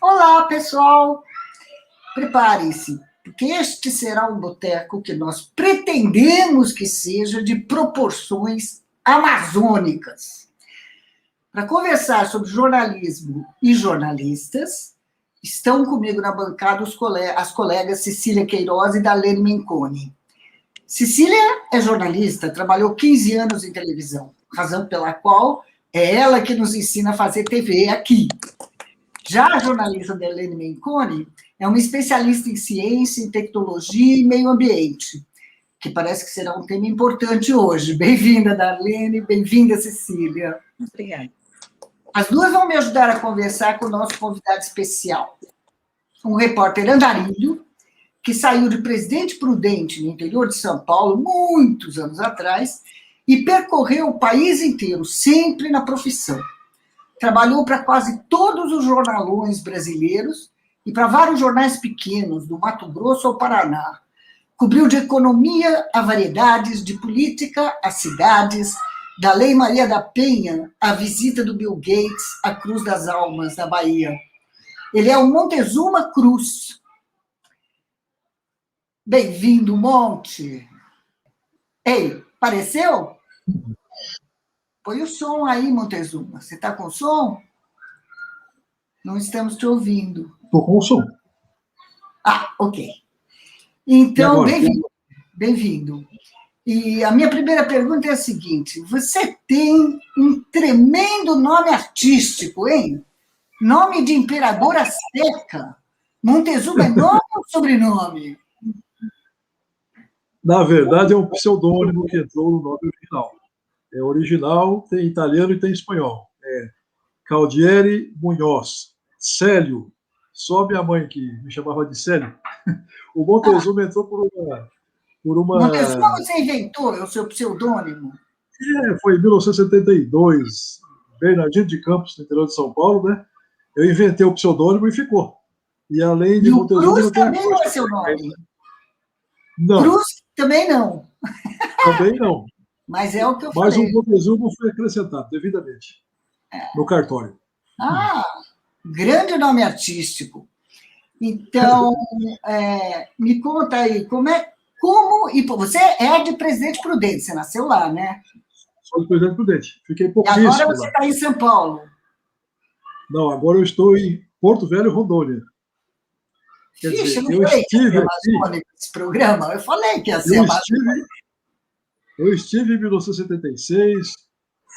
Olá, pessoal! Preparem-se, porque este será um boteco que nós pretendemos que seja de proporções amazônicas. Para conversar sobre jornalismo e jornalistas, estão comigo na bancada as colegas Cecília Queiroz e Darlene Menconi. Cecília é jornalista, trabalhou 15 anos em televisão, razão pela qual é ela que nos ensina a fazer TV aqui. Já a jornalista Darlene Menconi é uma especialista em ciência, tecnologia e meio ambiente, que parece que será um tema importante hoje. Bem-vinda, Darlene, bem-vinda, Cecília. Obrigada. As duas vão me ajudar a conversar com o nosso convidado especial, um repórter andarilho, que saiu de Presidente Prudente, no interior de São Paulo, muitos anos atrás, e percorreu o país inteiro, sempre na profissão. Trabalhou para quase todos os jornalões brasileiros e para vários jornais pequenos, do Mato Grosso ao Paraná. Cobriu de economia a variedades, de política a cidades, da Lei Maria da Penha à visita do Bill Gates à Cruz das Almas, na Bahia. Ele é o Montezuma Cruz. Bem-vindo, Monte. Ei, apareceu? Põe o som aí, Montezuma. Você está com som? Não estamos te ouvindo. Estou com o som. Ah, ok. Então, bem-vindo. Bem-vindo. E a minha primeira pergunta é a seguinte: você tem um tremendo nome artístico, hein? Nome de imperador azteca. Montezuma é nome ou sobrenome? Na verdade, é um pseudônimo que entrou no nome original. É original, tem italiano e tem espanhol. É Caldieri Munhoz. Célio, só minha mãe que me chamava de Célio. O Montezuma entrou por uma... Montezuma você inventou, é o seu pseudônimo? Foi em 1972, Bernardino de Campos, no interior de São Paulo, né? Eu inventei o pseudônimo e ficou. E além de Montezuma... Cruz também não é seu nome? Não. Cruz também não. Também não. Mas é o que eu falei. Mas o Montezuma foi acrescentado, devidamente, no cartório. Ah, grande nome artístico. Então, me conta aí, você é de Presidente Prudente, você nasceu lá, né? Sou de Presidente Prudente, fiquei pouquíssimo lá. E agora você está em São Paulo? Não, agora eu estou em Porto Velho, Rondônia. Quer dizer, eu não falei que ia ser amazônico esse programa, eu falei que ia ser amazônico. Eu estive em 1976,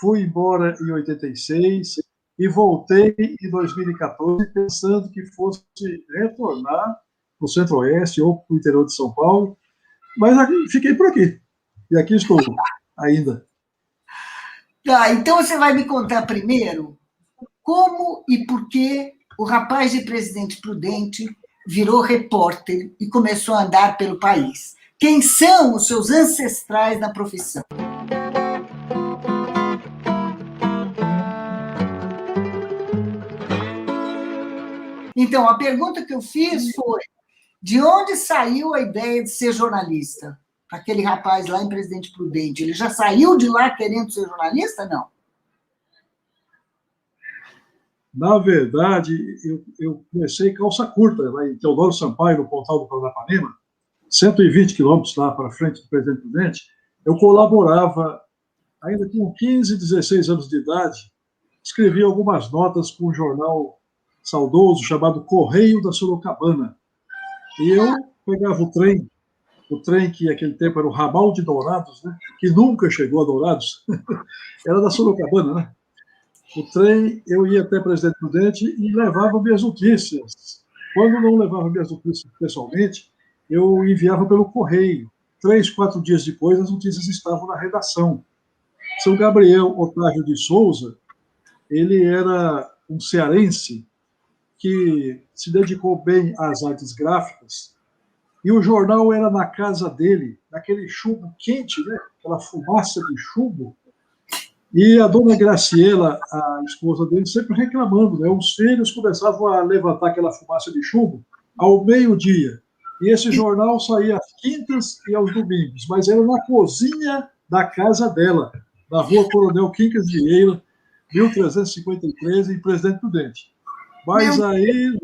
fui embora em 86 e voltei em 2014 pensando que fosse retornar para o Centro-Oeste ou para o interior de São Paulo, mas fiquei por aqui. E aqui estou ainda. Tá, então você vai me contar primeiro como e por que o rapaz de Presidente Prudente virou repórter e começou a andar pelo país. Quem são os seus ancestrais na profissão? Então, a pergunta que eu fiz foi: de onde saiu a ideia de ser jornalista? Aquele rapaz lá em Presidente Prudente, ele já saiu de lá querendo ser jornalista? Não. Na verdade, eu comecei calça curta, lá em Teodoro Sampaio, no Pontal do Paranapanema, 120 quilômetros lá para frente do Presidente Prudente. Eu colaborava, ainda com 15, 16 anos de idade, escrevia algumas notas para um jornal saudoso chamado Correio da Sorocabana. E eu pegava o trem que naquele tempo era o ramal de Dourados, né, que nunca chegou a Dourados, era da Sorocabana, né? O trem, eu ia até Presidente Prudente e levava minhas notícias. Quando não levava minhas notícias pessoalmente, eu enviava pelo correio. 3, 4 dias depois, as notícias estavam na redação. São Gabriel Otávio de Souza, ele era um cearense que se dedicou bem às artes gráficas, e o jornal era na casa dele, naquele chumbo quente, né? Aquela fumaça de chumbo. E a dona Graciela, a esposa dele, sempre reclamando, né? Os filhos começavam a levantar aquela fumaça de chumbo ao meio-dia. E esse jornal saía às quintas e aos domingos, mas era na cozinha da casa dela, na rua Coronel Quincas Vieira, 1353, em Presidente Prudente. Mas aí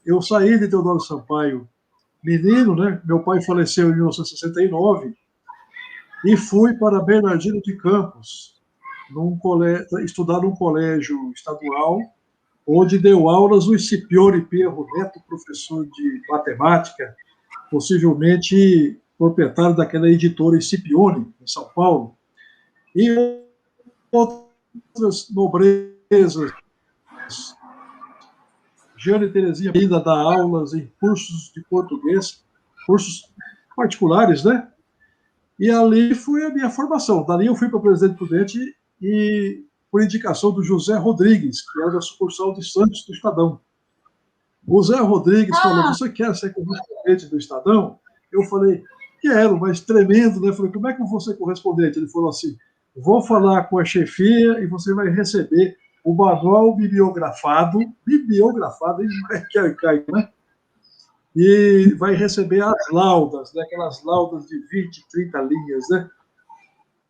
eu saí de Teodoro Sampaio menino, né? Meu pai faleceu em 1969 e fui para Bernardino de Campos, estudar num colégio estadual, onde deu aulas o Scipione Pierro Neto, professor de matemática, possivelmente proprietário daquela editora Scipione, em São Paulo, e outras nobrezas. Jane Terezinha ainda dá aulas em cursos de português, cursos particulares, né? E ali foi a minha formação. Dali eu fui para Presidente Prudente e por indicação do José Rodrigues, que era da sucursal de Santos do Estadão. O Zé Rodrigues falou, você quer ser correspondente do Estadão? Eu falei, quero, mas tremendo, né? Eu falei, como é que eu vou ser correspondente? Ele falou assim, vou falar com a chefia e você vai receber o manual bibliografado, que arcaico, né? E vai receber as laudas, né? Aquelas laudas de 20, 30 linhas, né?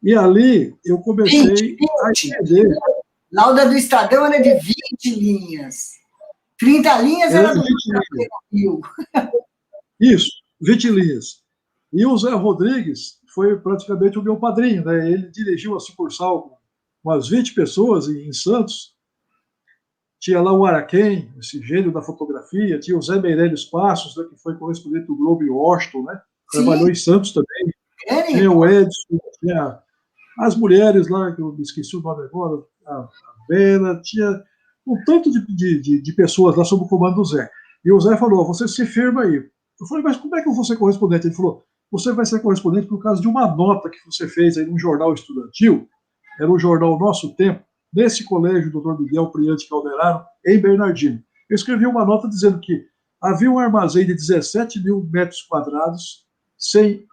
E ali eu comecei a entender. Lauda do Estadão era de 20 linhas. 30 linhas era do Rio. Isso, 20 linhas. E o Zé Rodrigues foi praticamente o meu padrinho, né? Ele dirigiu a sucursal com umas 20 pessoas em Santos. Tinha lá o Araquém, esse gênio da fotografia, tinha o Zé Meirelles Passos, né, que foi correspondente do Globo em Washington, né? Trabalhou em Santos também. Tinha o Edson, tinha as mulheres lá, que eu me esqueci o nome agora, a Vera, tinha um tanto de pessoas lá sob o comando do Zé. E o Zé falou, você se firma aí. Eu falei, mas como é que eu vou ser correspondente? Ele falou, você vai ser correspondente por causa de uma nota que você fez aí num jornal estudantil, era o jornal Nosso Tempo, nesse colégio, Dr. Miguel Priante Calderaro, em Bernardino. Eu escrevi uma nota dizendo que havia um armazém de 17 mil metros quadrados sem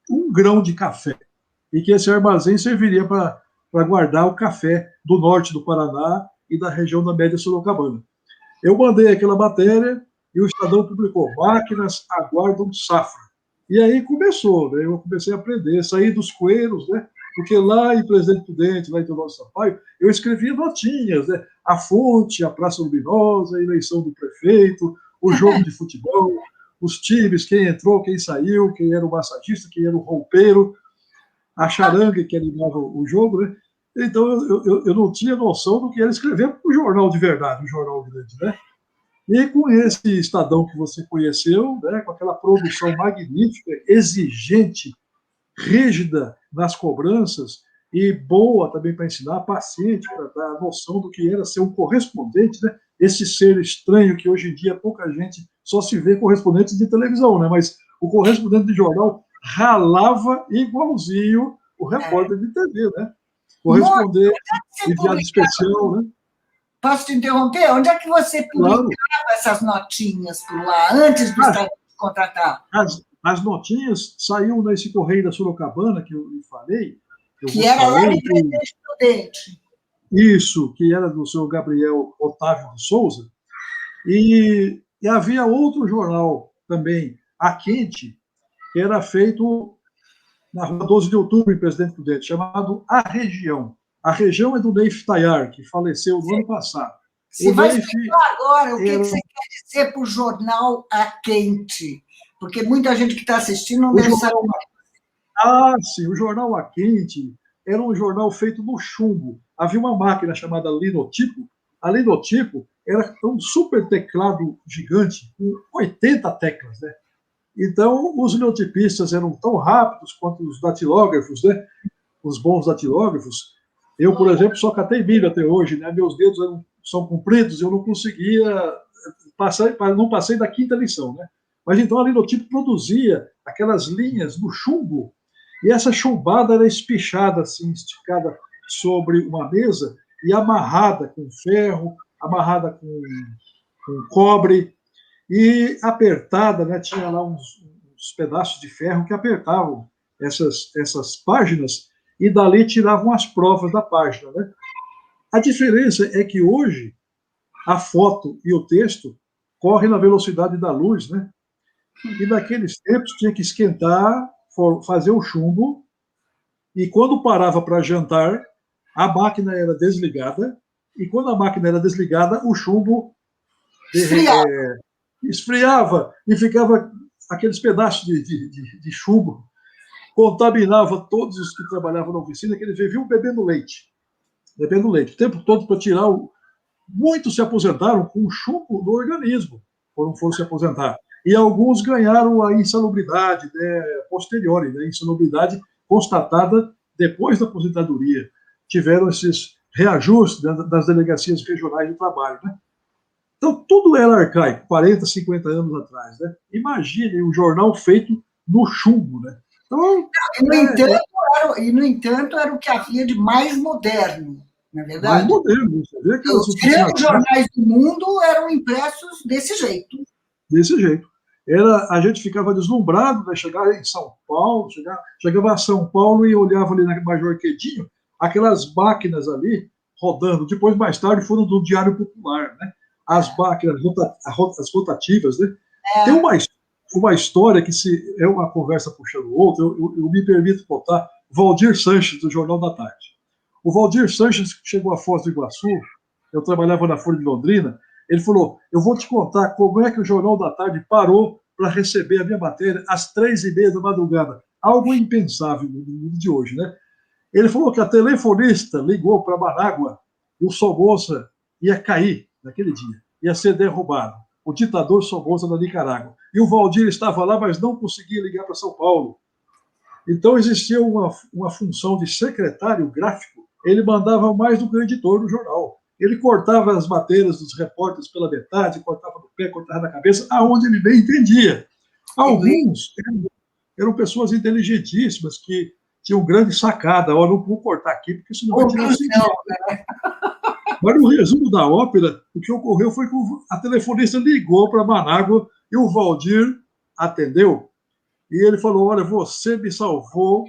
um grão de café, e que esse armazém serviria para guardar o café do norte do Paraná e da região da Média Sorocabana. Eu mandei aquela matéria e o Estadão publicou, máquinas aguardam safra. E aí começou, né? Eu comecei a aprender, sair dos coeiros, né? Porque lá em Presidente Prudente, lá em Teodoro Sampaio, eu escrevia notinhas, né? A fonte, a Praça Luminosa, a eleição do prefeito, o jogo de futebol, os times, quem entrou, quem saiu, quem era o massagista, quem era o roupeiro, a charanga que animava o jogo, né? Então eu não tinha noção do que era escrever para o jornal de verdade, o jornal grande, né? E com esse Estadão que você conheceu, né, com aquela produção magnífica, exigente, rígida nas cobranças e boa também para ensinar, paciente, para dar a noção do que era ser um correspondente, né? Esse ser estranho que hoje em dia pouca gente só se vê correspondente de televisão, né? Mas o correspondente de jornal ralava igualzinho o repórter de TV, né? Corresponder, enviado especial, né? Posso te interromper? Onde é que você publicava essas notinhas por lá, antes do Estadão te contratar? As notinhas saíam nesse Correio da Sorocabana, que eu lhe falei. Que era lá em Presidente Prudente. Isso, que era do senhor Gabriel Otávio de Souza. E havia outro jornal também, A Quente, que era feito na rua 12 de outubro, em Presidente Prudente, chamado A Região. A Região é do Neif Tayar, que faleceu no ano passado. Você vai explicar agora o que você quer dizer para o jornal A Quente, porque muita gente que está assistindo não deve saber. Sim, o jornal A Quente era um jornal feito no chumbo. Havia uma máquina chamada linotipo. A linotipo era um super teclado gigante, com 80 teclas, né? Então, os linotipistas eram tão rápidos quanto os datilógrafos, né? Os bons datilógrafos. Eu, por exemplo, só catei milho até hoje, né? Meus dedos são compridos, eu não conseguia passar, não passei da quinta lição, né? Mas então a linotipo produzia aquelas linhas no chumbo, e essa chumbada era espichada, assim, esticada sobre uma mesa e amarrada com ferro, amarrada com cobre, e apertada, né? Tinha lá uns pedaços de ferro que apertavam essas páginas e dali tiravam as provas da página, né? A diferença é que hoje a foto e o texto correm na velocidade da luz, né? E naqueles tempos tinha que esquentar fazer o chumbo, e quando parava para jantar, a máquina era desligada, e quando a máquina era desligada, o chumbo esfriava e ficava aqueles pedaços de chumbo, contaminava todos os que trabalhavam na oficina, que eles viviam bebendo leite. Bebendo leite. O tempo todo para tirar o. Muitos se aposentaram com chumbo no organismo, quando foram se aposentar. E alguns ganharam a insalubridade, né, posterior, né, insalubridade constatada depois da aposentadoria. Tiveram esses reajustes das delegacias regionais de trabalho. Né? Então, tudo era arcaico, 40, 50 anos atrás. Né? Imagine um jornal feito no chumbo. Né? Então, no entanto, era o que havia de mais moderno, na verdade. Mais moderno. Você vê que os grandes jornais do mundo eram impressos desse jeito. Desse jeito. A gente ficava deslumbrado, né? Chegar em São Paulo, chegava a São Paulo e olhava ali na Major Quedinho, aquelas máquinas ali rodando. Depois, mais tarde, foram do Diário Popular, né? As máquinas, as rotativas, né? Tem uma história que é uma conversa puxando outra, eu me permito contar. Valdir Sanches, do Jornal da Tarde. O Valdir Sanches chegou a Foz do Iguaçu, eu trabalhava na Folha de Londrina, ele falou, eu vou te contar como é que o Jornal da Tarde parou para receber a minha matéria às 3h30 da madrugada. Algo impensável no mundo de hoje, né? Ele falou que a telefonista ligou para Manágua e o Somoza ia cair naquele dia, ia ser derrubado. O ditador Somoza da Nicarágua. E o Valdir estava lá, mas não conseguia ligar para São Paulo. Então existia uma função de secretário gráfico. Ele mandava mais do que o editor do jornal. Ele cortava as matérias dos repórteres pela metade, cortava no pé, cortava na cabeça, aonde ele bem entendia. Alguns eram pessoas inteligentíssimas que tinham grande sacada. Ó, não vou cortar aqui, porque senão vai tirar o sentido. Mas no resumo da ópera, o que ocorreu foi que a telefonista ligou para Manágua e o Valdir atendeu. E ele falou, olha, você me salvou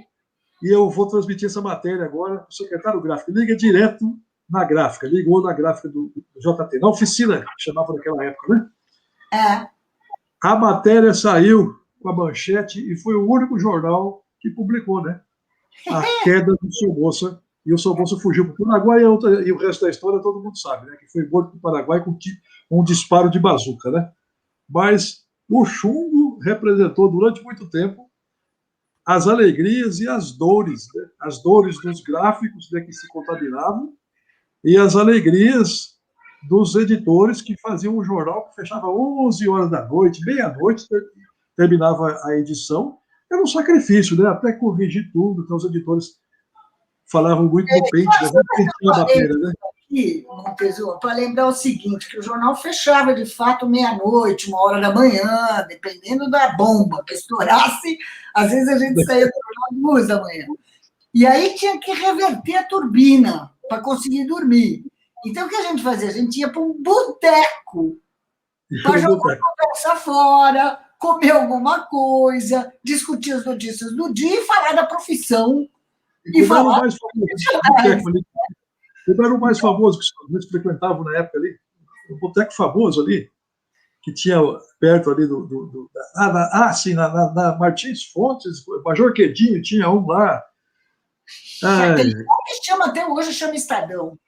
e eu vou transmitir essa matéria agora para o secretário gráfico. Liga direto na gráfica, ligou na gráfica do JT, na oficina, que chamava naquela época, né? A matéria saiu com a manchete e foi o único jornal que publicou, né? A queda do Somoza, e o Somoza fugiu para o Paraguai e o resto da história todo mundo sabe, né? Que foi morto no Paraguai com um disparo de bazuca, né? Mas o chumbo representou durante muito tempo as alegrias e as dores, né? As dores dos gráficos, né, que se contaminavam e as alegrias dos editores que faziam um jornal que fechava 11 horas da noite, meia-noite, terminava a edição. Era um sacrifício, né? Até corrigir tudo, então os editores falavam muito no pente, da matéria, né? Para lembrar o seguinte, que o jornal fechava de fato meia-noite, 1h da manhã, dependendo da bomba que estourasse, às vezes a gente saía do jornal 2h da manhã. E aí tinha que reverter a turbina para conseguir dormir. Então o que a gente fazia? A gente ia para um boteco para jogar a conversa fora, comer alguma coisa, discutir as notícias do dia e falar da profissão. E falar era o mais famoso que eles frequentavam na época ali, um boteco famoso ali, que tinha perto ali na Martins Fontes, Major Quedinho, tinha um lá. Que chama até hoje, chama Estadão.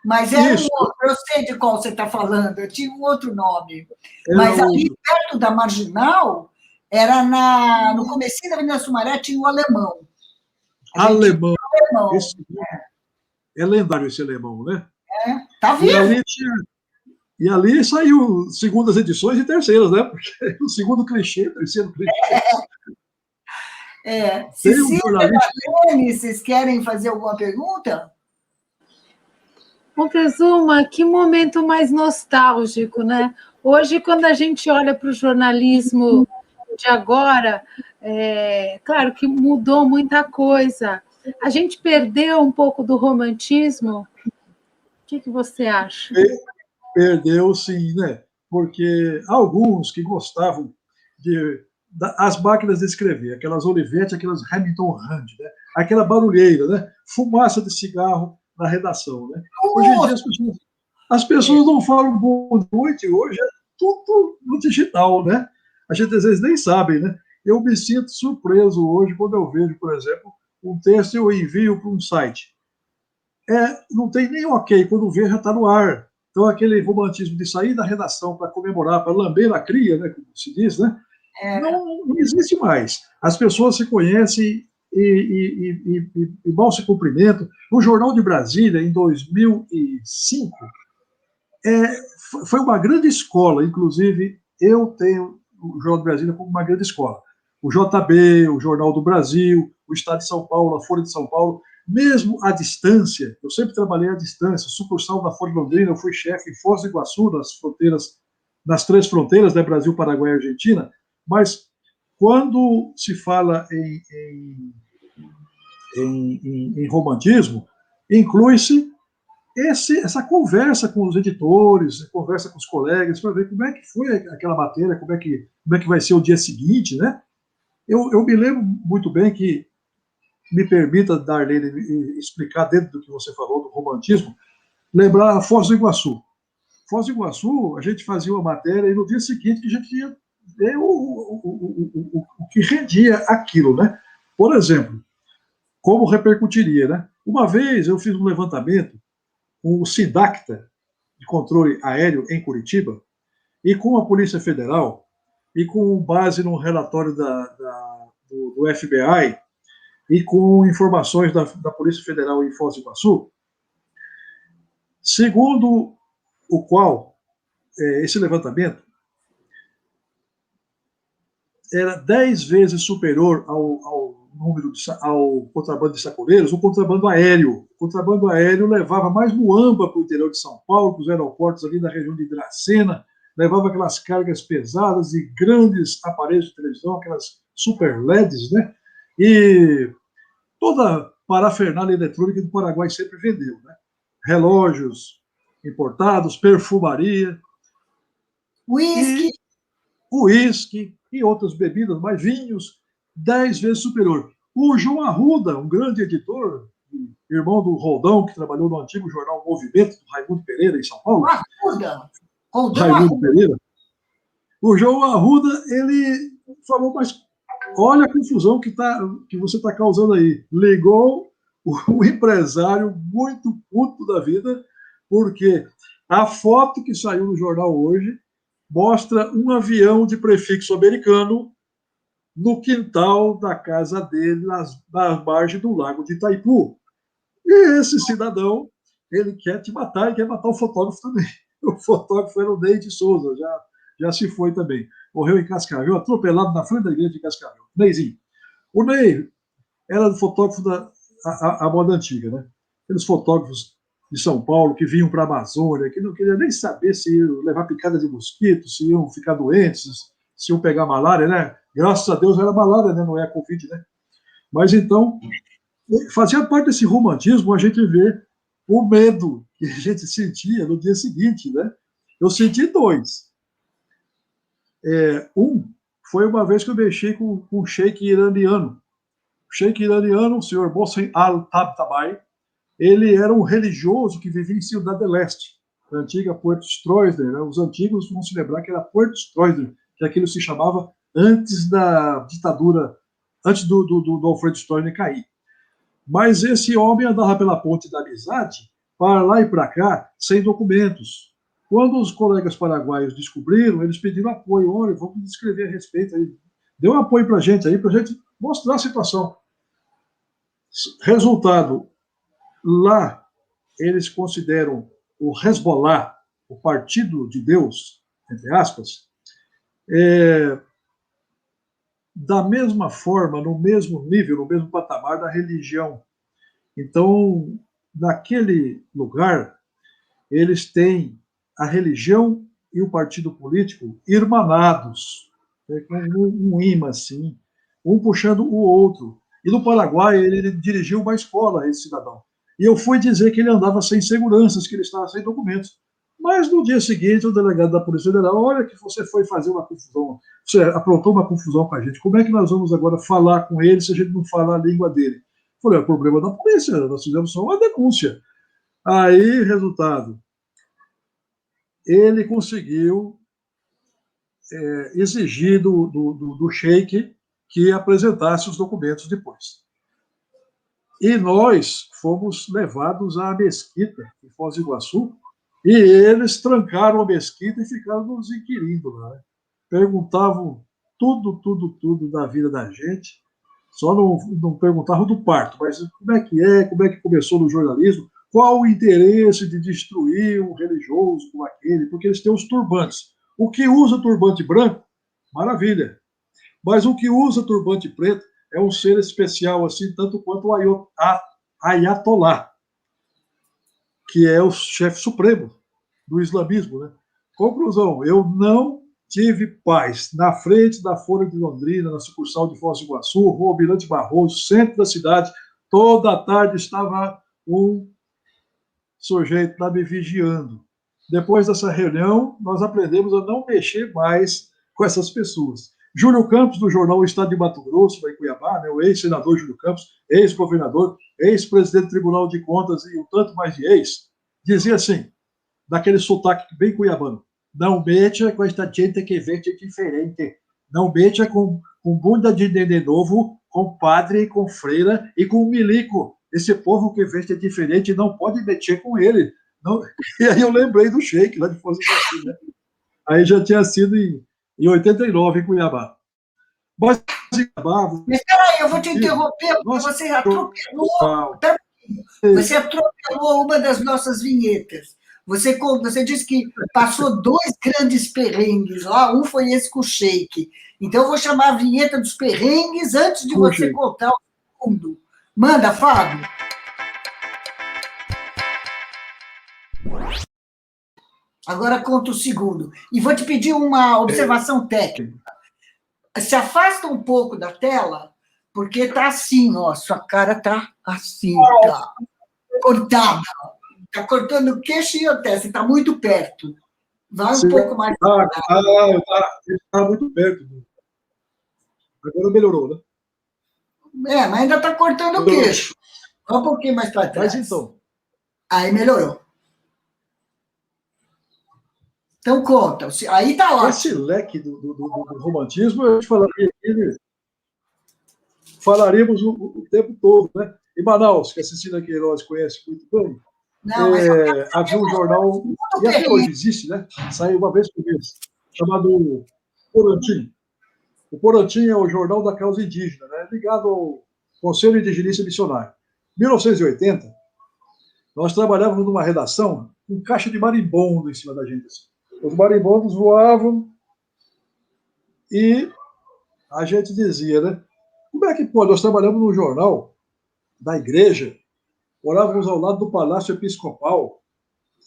Mas era um outro, eu sei de qual você está falando, eu tinha um outro nome. Mas ali perto da Marginal, era no comecinho da Avenida Sumaré, tinha o Alemão. Alemão. É lendário esse alemão, né? Tá vivo. E ali saiu segundas edições e terceiras, né? Porque o segundo clichê, terceiro clichê. Cecília, Marlene, vocês querem fazer alguma pergunta? Montezuma, que momento mais nostálgico, né? Hoje, quando a gente olha para o jornalismo de agora, claro que mudou muita coisa. A gente perdeu um pouco do romantismo? O que você acha? Perdeu, sim, né? Porque alguns que gostavam as máquinas de escrever, aquelas Olivetti, aquelas Hamilton Rand, né? Aquela barulheira, né? Fumaça de cigarro na redação, né? Hoje em dia as pessoas não falam boa noite, hoje é tudo no digital, né? A gente às vezes nem sabe, né? Eu me sinto surpreso hoje quando eu vejo, por exemplo, um texto eu envio para um site. Não tem nem ok, quando vê já está no ar. Então, aquele romantismo de sair da redação para comemorar, para lamber a cria, né, como se diz, né, não existe mais. As pessoas se conhecem e mal se cumprimentam. O Jornal de Brasília, em 2005, foi uma grande escola. Inclusive, eu tenho o Jornal de Brasília como uma grande escola. O JB, o Jornal do Brasil, o Estado de São Paulo, a Folha de São Paulo, mesmo à distância, eu sempre trabalhei à distância, sucursal da Folha de Londrina, eu fui chefe em Foz do Iguaçu, nas 3 fronteiras, né, Brasil, Paraguai e Argentina, mas quando se fala em romantismo, inclui-se essa conversa com os editores, conversa com os colegas, para ver como é que foi aquela matéria, como é que vai ser o dia seguinte, né? Eu me lembro muito bem que, me permita, Darlene, explicar dentro do que você falou do romantismo, lembrar a Foz do Iguaçu. Foz do Iguaçu, a gente fazia uma matéria e no dia seguinte a gente ia ver o que rendia aquilo, né? Por exemplo, como repercutiria, né? Uma vez eu fiz um levantamento com o SIDACTA, de controle aéreo em Curitiba, e com a Polícia Federal, e com base no relatório do FBI, e com informações da Polícia Federal em Foz do Iguaçu, segundo o qual esse levantamento era 10 vezes superior ao contrabando de sacoleiros, o contrabando aéreo. O contrabando aéreo levava mais muamba para o interior de São Paulo, para os aeroportos ali da região de Dracena, levava aquelas cargas pesadas e grandes aparelhos de televisão, aquelas super LEDs, né? E toda a parafernália eletrônica do Paraguai sempre vendeu, né? Relógios importados, perfumaria, uísque e outras bebidas, mais vinhos, 10 vezes superior. O João Arruda, um grande editor, irmão do Roldão, que trabalhou no antigo jornal Movimento, do Raimundo Pereira, em São Paulo. Raimundo Pereira. O João Arruda, ele falou, mas olha a confusão que você está causando aí. Ligou o empresário muito puto da vida, porque a foto que saiu no jornal hoje mostra um avião de prefixo americano no quintal da casa dele, na margem do lago de Itaipu. E esse cidadão, ele quer te matar e quer matar o fotógrafo também. O fotógrafo era o Ney de Souza, já se foi também. Morreu em Cascavel, atropelado na frente da igreja de Cascavel. Neyzinho. O Ney era do fotógrafo a moda antiga, né? Aqueles fotógrafos de São Paulo que vinham para a Amazônia, que não queriam nem saber se iam levar picada de mosquito, se iam ficar doentes, se iam pegar malária, né? Graças a Deus era malária, né? Não é a Covid, né? Mas então, fazia parte desse romantismo a gente ver o medo que a gente sentia no dia seguinte, né? Eu senti 2. Um foi uma vez que eu mexi com um sheik iraniano. O sheik iraniano, o senhor Mohsen Al-Tabtabai, ele era um religioso que vivia em Ciudad del Este, a antiga Puerto Stroessner. Né? Os antigos vão se lembrar que era Puerto Stroessner, que aquilo se chamava antes da ditadura, antes do Alfredo Stroessner cair. Mas esse homem andava pela ponte da amizade, para lá e para cá, sem documentos. Quando os colegas paraguaios descobriram, eles pediram apoio. Olha, vamos escrever a respeito aí. Deu um apoio para a gente mostrar a situação. Resultado, lá eles consideram o Hezbollah, o Partido de Deus, entre aspas, da mesma forma, no mesmo nível, no mesmo patamar da religião. Então, naquele lugar, eles têm a religião e o partido político irmanados, com um imã assim, um puxando o outro. E no Paraguai, ele dirigiu uma escola, esse cidadão. E eu fui dizer que ele andava sem seguranças, que ele estava sem documentos. Mas no dia seguinte, o delegado da Polícia Federal, olha que você foi fazer uma confusão, você aprontou uma confusão com a gente, como é que nós vamos agora falar com ele se a gente não falar a língua dele? Eu falei, é o problema da polícia, nós fizemos só uma denúncia. Aí, resultado, ele conseguiu exigir do sheik que apresentasse os documentos depois. E nós fomos levados à mesquita, em Foz do Iguaçu, e eles trancaram a mesquita e ficaram nos inquirindo lá. Né? Perguntavam tudo da vida da gente, só não perguntavam do parto, mas como é que começou no jornalismo, qual o interesse de destruir um religioso como aquele, porque eles têm os turbantes. O que usa turbante branco, maravilha. Mas o que usa turbante preto é um ser especial, assim, tanto quanto o Ayatollah, que é o chefe supremo do islamismo. Né? Conclusão, eu não tive paz na frente da Folha de Londrina, na sucursal de Foz do Iguaçu, Rua Almirante Barroso, centro da cidade. Toda a tarde estava um sujeito lá me vigiando. Depois dessa reunião, nós aprendemos a não mexer mais com essas pessoas. Júlio Campos, do jornal O Estado de Mato Grosso, lá em Cuiabá, né, o ex-senador Júlio Campos, ex-governador, ex-presidente do Tribunal de Contas e um tanto mais de ex, dizia assim, daquele sotaque bem cuiabano, não mexa com esta gente que veste diferente, não mexa com bunda de nenê novo, com padre, com freira e com milico. Esse povo que veste diferente não pode mexer com ele. Não... E aí eu lembrei do Sheik, lá de Foz do Iguaçu, né? Aí já tinha sido em 89, em Cuiabá. Mas peraí, eu vou te interromper, porque você atropelou uma das nossas vinhetas. Você disse que passou 2 grandes perrengues lá, um foi esse com o Sheik. Então, eu vou chamar a vinheta dos perrengues antes de você contar o segundo. Manda, Fábio. Agora conta o segundo. E vou te pedir uma observação técnica. Se afasta um pouco da tela, porque está assim, ó, sua cara está assim, tá cortada. Está cortando o queixo e a testa, está muito perto. Vai um pouco mais. Está muito perto. Agora melhorou, né? Mas ainda está cortando o queixo. Vai um pouquinho mais para trás. Mas então. Aí melhorou. Então conta. Aí está ótimo. Esse leque do romantismo, a gente falaríamos o tempo todo, né? Em Manaus, que a Cecília Queiroz conhece muito bem, havia um jornal, e até hoje existe, né? Sai uma vez por mês, chamado Porantim. O Porantim é o jornal da causa indígena, né? Ligado ao Conselho Indigenista Missionário. Em 1980, nós trabalhávamos numa redação com caixa de marimbondo em cima da gente. Os marimbondos voavam e a gente dizia, né? Como é que pode? Nós trabalhamos num jornal da igreja, morávamos ao lado do Palácio Episcopal,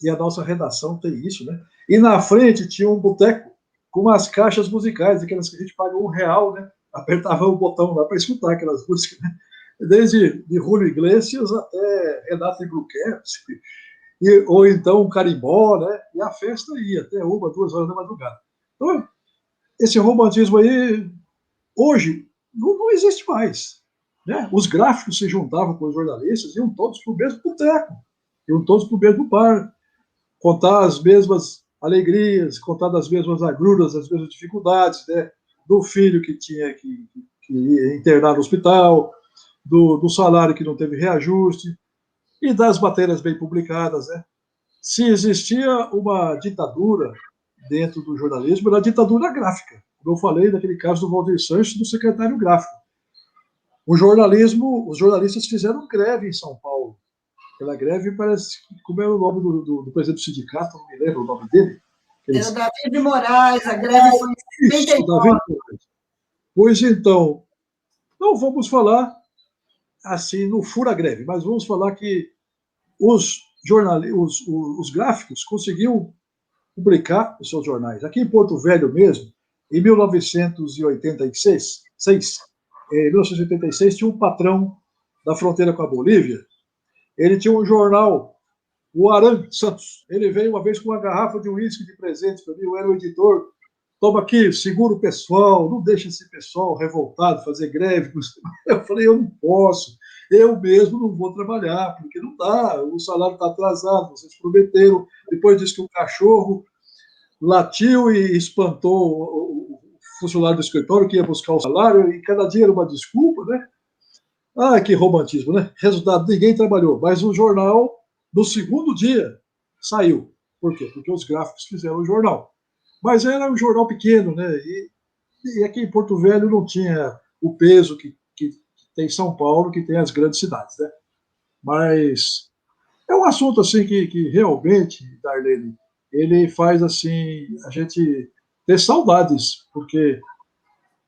e a nossa redação tem isso, né? E na frente tinha um boteco com umas caixas musicais, aquelas que a gente paga R$1, né? Apertava o botão lá para escutar aquelas músicas, né? Desde de Julio Iglesias até Renato Bruquerque, ou então um carimbó, né? E a festa ia até 1, 2 horas da madrugada. Então, esse romantismo aí, hoje, não existe mais. Né? Os gráficos se juntavam com os jornalistas, iam todos para o mesmo boteco, iam todos para o mesmo bar, contar as mesmas alegrias, contar das mesmas agruras, as mesmas dificuldades, né? Do filho que tinha que internar no hospital, do salário que não teve reajuste, e das matérias bem publicadas. Né? Se existia uma ditadura dentro do jornalismo, era a ditadura gráfica. Como eu falei naquele caso do Valdir Sanches, do secretário gráfico. Os jornalistas fizeram greve em São Paulo. Aquela greve parece, como era o nome do presidente do sindicato, não me lembro o nome dele. Era o David Moraes, a greve foi em 79. Pois então, não vamos falar assim no fura-greve, mas vamos falar que os gráficos conseguiam publicar os seus jornais. Aqui em Porto Velho mesmo, em 1986, tinha um patrão da fronteira com a Bolívia, ele tinha um jornal, o Aran Santos. Ele veio uma vez com uma garrafa de uísque de presente para mim, eu era o editor. Toma aqui, segura o pessoal, não deixa esse pessoal revoltado fazer greve. Eu falei, eu não posso, eu mesmo não vou trabalhar, porque não dá, o salário está atrasado, vocês prometeram. Depois disse que o cachorro latiu e espantou o funcionário do escritório que ia buscar o salário e cada dia era uma desculpa, né? Ah, que romantismo, né? Resultado, ninguém trabalhou, mas o jornal, no segundo dia, saiu. Por quê? Porque os gráficos fizeram o jornal. Mas era um jornal pequeno, né? E aqui em Porto Velho não tinha o peso que tem São Paulo, que tem as grandes cidades, né? Mas é um assunto assim que realmente, Darlene, ele faz assim a gente ter saudades, porque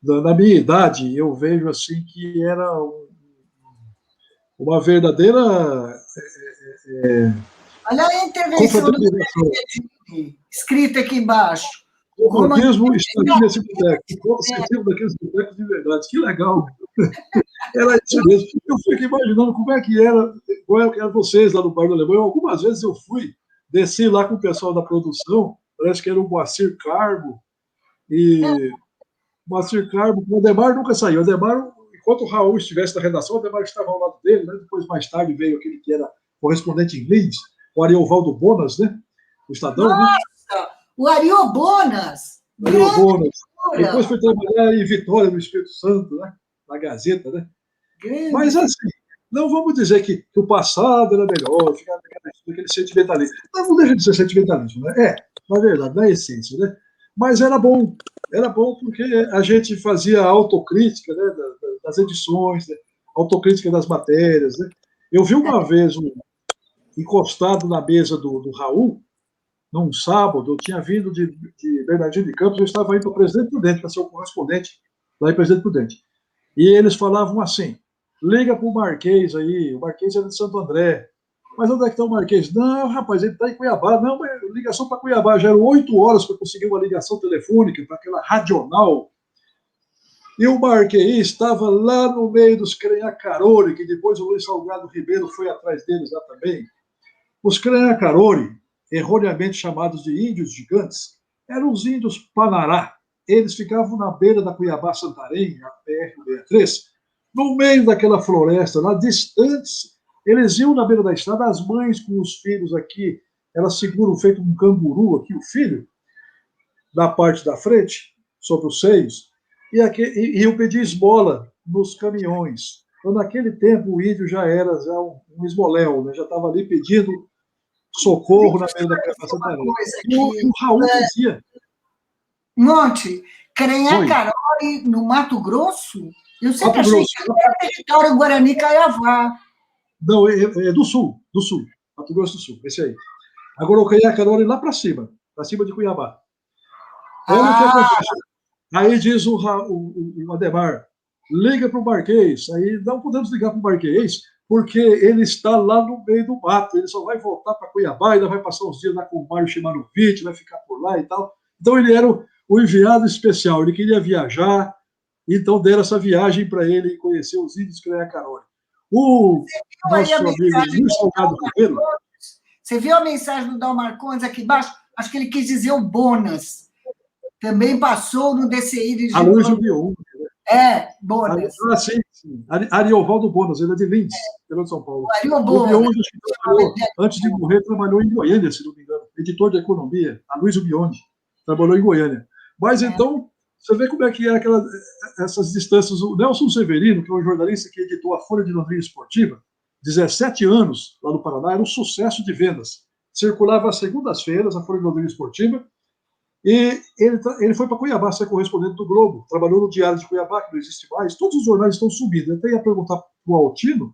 na minha idade eu vejo assim que era uma verdadeira Olha a intervenção do confraternização. escrita aqui embaixo. O romantismo está aqui nesse romantismo boteco. Você tem um daqueles botecos de verdade. Que legal. Era isso mesmo. Eu fico imaginando como é que era, como é que era vocês lá no Bar do Alemanha. Algumas vezes eu fui, desci lá com o pessoal da produção, parece que era o Moacir Carbo, e o Moacir Carbo, o Ademar nunca saiu. O Ademar, enquanto o Raul estivesse na redação, o Ademar estava ao lado dele, né? Depois, mais tarde, veio aquele que era correspondente em Leeds, o Ariovaldo Bonas, né? O Estadão, né? Nossa, o Ariobonas, Ariobonas. figura, Depois foi trabalhar em Vitória, no Espírito Santo, né? Na Gazeta, né? grande. Mas assim, não vamos dizer que o passado era melhor, ficar aquele sentimentalismo. Não deixa de ser sentimentalismo, né? Na verdade, na essência, né? Mas era bom porque a gente fazia autocrítica, né, das edições, né, autocrítica das matérias, né? Eu vi uma vez encostado na mesa do Raul, num sábado, eu tinha vindo de Bernardino de Campos, eu estava indo para o Presidente Prudente, para ser o correspondente lá em Presidente Prudente. E eles falavam assim, liga para o Marquês aí, o Marquês era de Santo André. Mas onde é que está o Marquês? Não, rapaz, ele está em Cuiabá. Não, mas ligação para Cuiabá, já eram 8 horas para conseguir uma ligação telefônica para aquela radional. E o Marquês estava lá no meio dos Crenhacarori, que depois o Luiz Salgado Ribeiro foi atrás deles lá também. Os Crenhacarori, erroneamente chamados de índios gigantes, eram os índios Panará. Eles ficavam na beira da Cuiabá-Santarém, a BR-63, no meio daquela floresta, lá distantes. Eles iam na beira da estrada, as mães com os filhos aqui, elas seguram feito um canguru aqui, o filho, na parte da frente, sobre os seios, e iam pedir esmola nos caminhões. Então, naquele tempo, o índio já era um esmoléu, né? Já estava ali pedindo socorro na beira da Cuiabá-Santarém. E o Raul dizia... Monte, Crenhacarori, no Mato Grosso? Eu sempre Mato achei Grosso. que era território Guarani Kaiowá. Não, é do sul, Mato Grosso do Sul, esse aí. Agora o Crenhacarori lá para cima de Cuiabá. Olha o que acontece. Aí diz o Ademar, liga para o Marquês. Aí não podemos ligar para o Marquês, porque ele está lá no meio do mato. Ele só vai voltar para Cuiabá, ainda vai passar uns dias lá com o Mário Shimanovic, vai ficar por lá e tal. Então ele era o enviado especial, ele queria viajar, então deram essa viagem para ele conhecer os índios Crenhacarori. O nosso amigo Luiz Salgado Ribeiro... Você viu a mensagem do Dal Marcondes aqui embaixo? Acho que ele quis dizer o Bonas. Também passou no DCI de Aloysio Bion. Bonas. Sim. Ariovaldo Bonas, ele é de Lindes, interior de São Paulo. O Bion, antes de morrer, trabalhou em Goiânia, se não me engano. Editor de economia, Aloysio Bion, trabalhou em Goiânia. Mas então, você vê como é que é essas distâncias. O Nelson Severino, que é um jornalista que editou a Folha de Londrina Esportiva, 17 anos lá no Paraná, era um sucesso de vendas. Circulava às segundas-feiras a Folha de Londrina Esportiva, e ele foi para Cuiabá ser correspondente do Globo, trabalhou no Diário de Cuiabá, que não existe mais, todos os jornais estão subindo. Eu até ia perguntar para o Altino,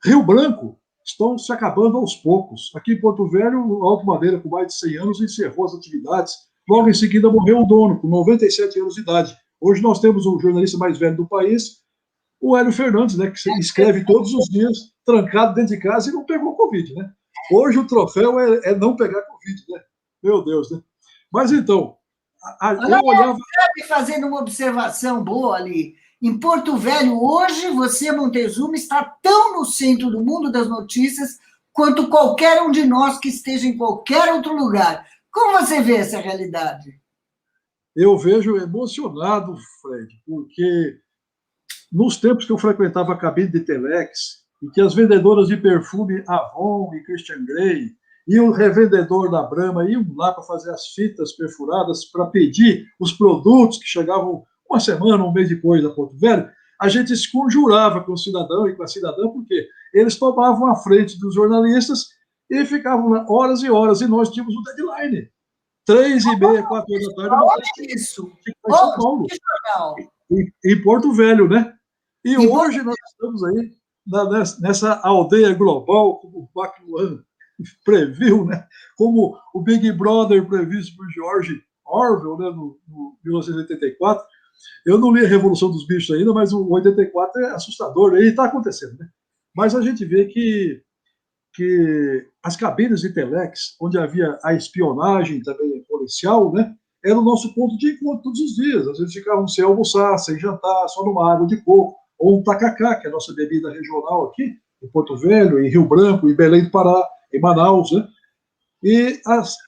Rio Branco estão se acabando aos poucos. Aqui em Porto Velho, o Alto Madeira, com mais de 100 anos, encerrou as atividades. Logo em seguida morreu o dono, com 97 anos de idade. Hoje nós temos o jornalista mais velho do país, o Hélio Fernandes, né, que escreve todos os dias, trancado dentro de casa e não pegou Covid, né? Hoje o troféu é não pegar Covid, né? Meu Deus, né? Mas então, eu olhava... Fazendo uma observação boa ali. Em Porto Velho, hoje, você, Montezuma, está tão no centro do mundo das notícias quanto qualquer um de nós que esteja em qualquer outro lugar. Como você vê essa realidade? Eu vejo emocionado, Fred, porque nos tempos que eu frequentava a cabine de Telex, e que as vendedoras de perfume Avon e Christian Grey e o revendedor da Brahma iam lá para fazer as fitas perfuradas, para pedir os produtos que chegavam uma semana, um mês depois da Porto Velho, a gente se conjurava com o cidadão e com a cidadã, porque eles tomavam a frente dos jornalistas e ficavam lá horas e horas, e nós tínhamos um deadline. 3h30, 4h da tarde. Onde isso? Em São Paulo. Em Porto Velho, né? E hoje nós estamos aí nessa aldeia global, como o McLuhan previu, né? Como o Big Brother previsto por George Orwell, né? No 1984. Eu não li a Revolução dos Bichos ainda, mas o 84 é assustador, e está acontecendo, né? Mas a gente vê que as cabines de telex, onde havia a espionagem também policial, né, era o nosso ponto de encontro todos os dias. Às vezes ficávamos sem almoçar, sem jantar, só numa água de coco, ou um tacacá, que é a nossa bebida regional aqui, em Porto Velho, em Rio Branco, em Belém do Pará, em Manaus, né? E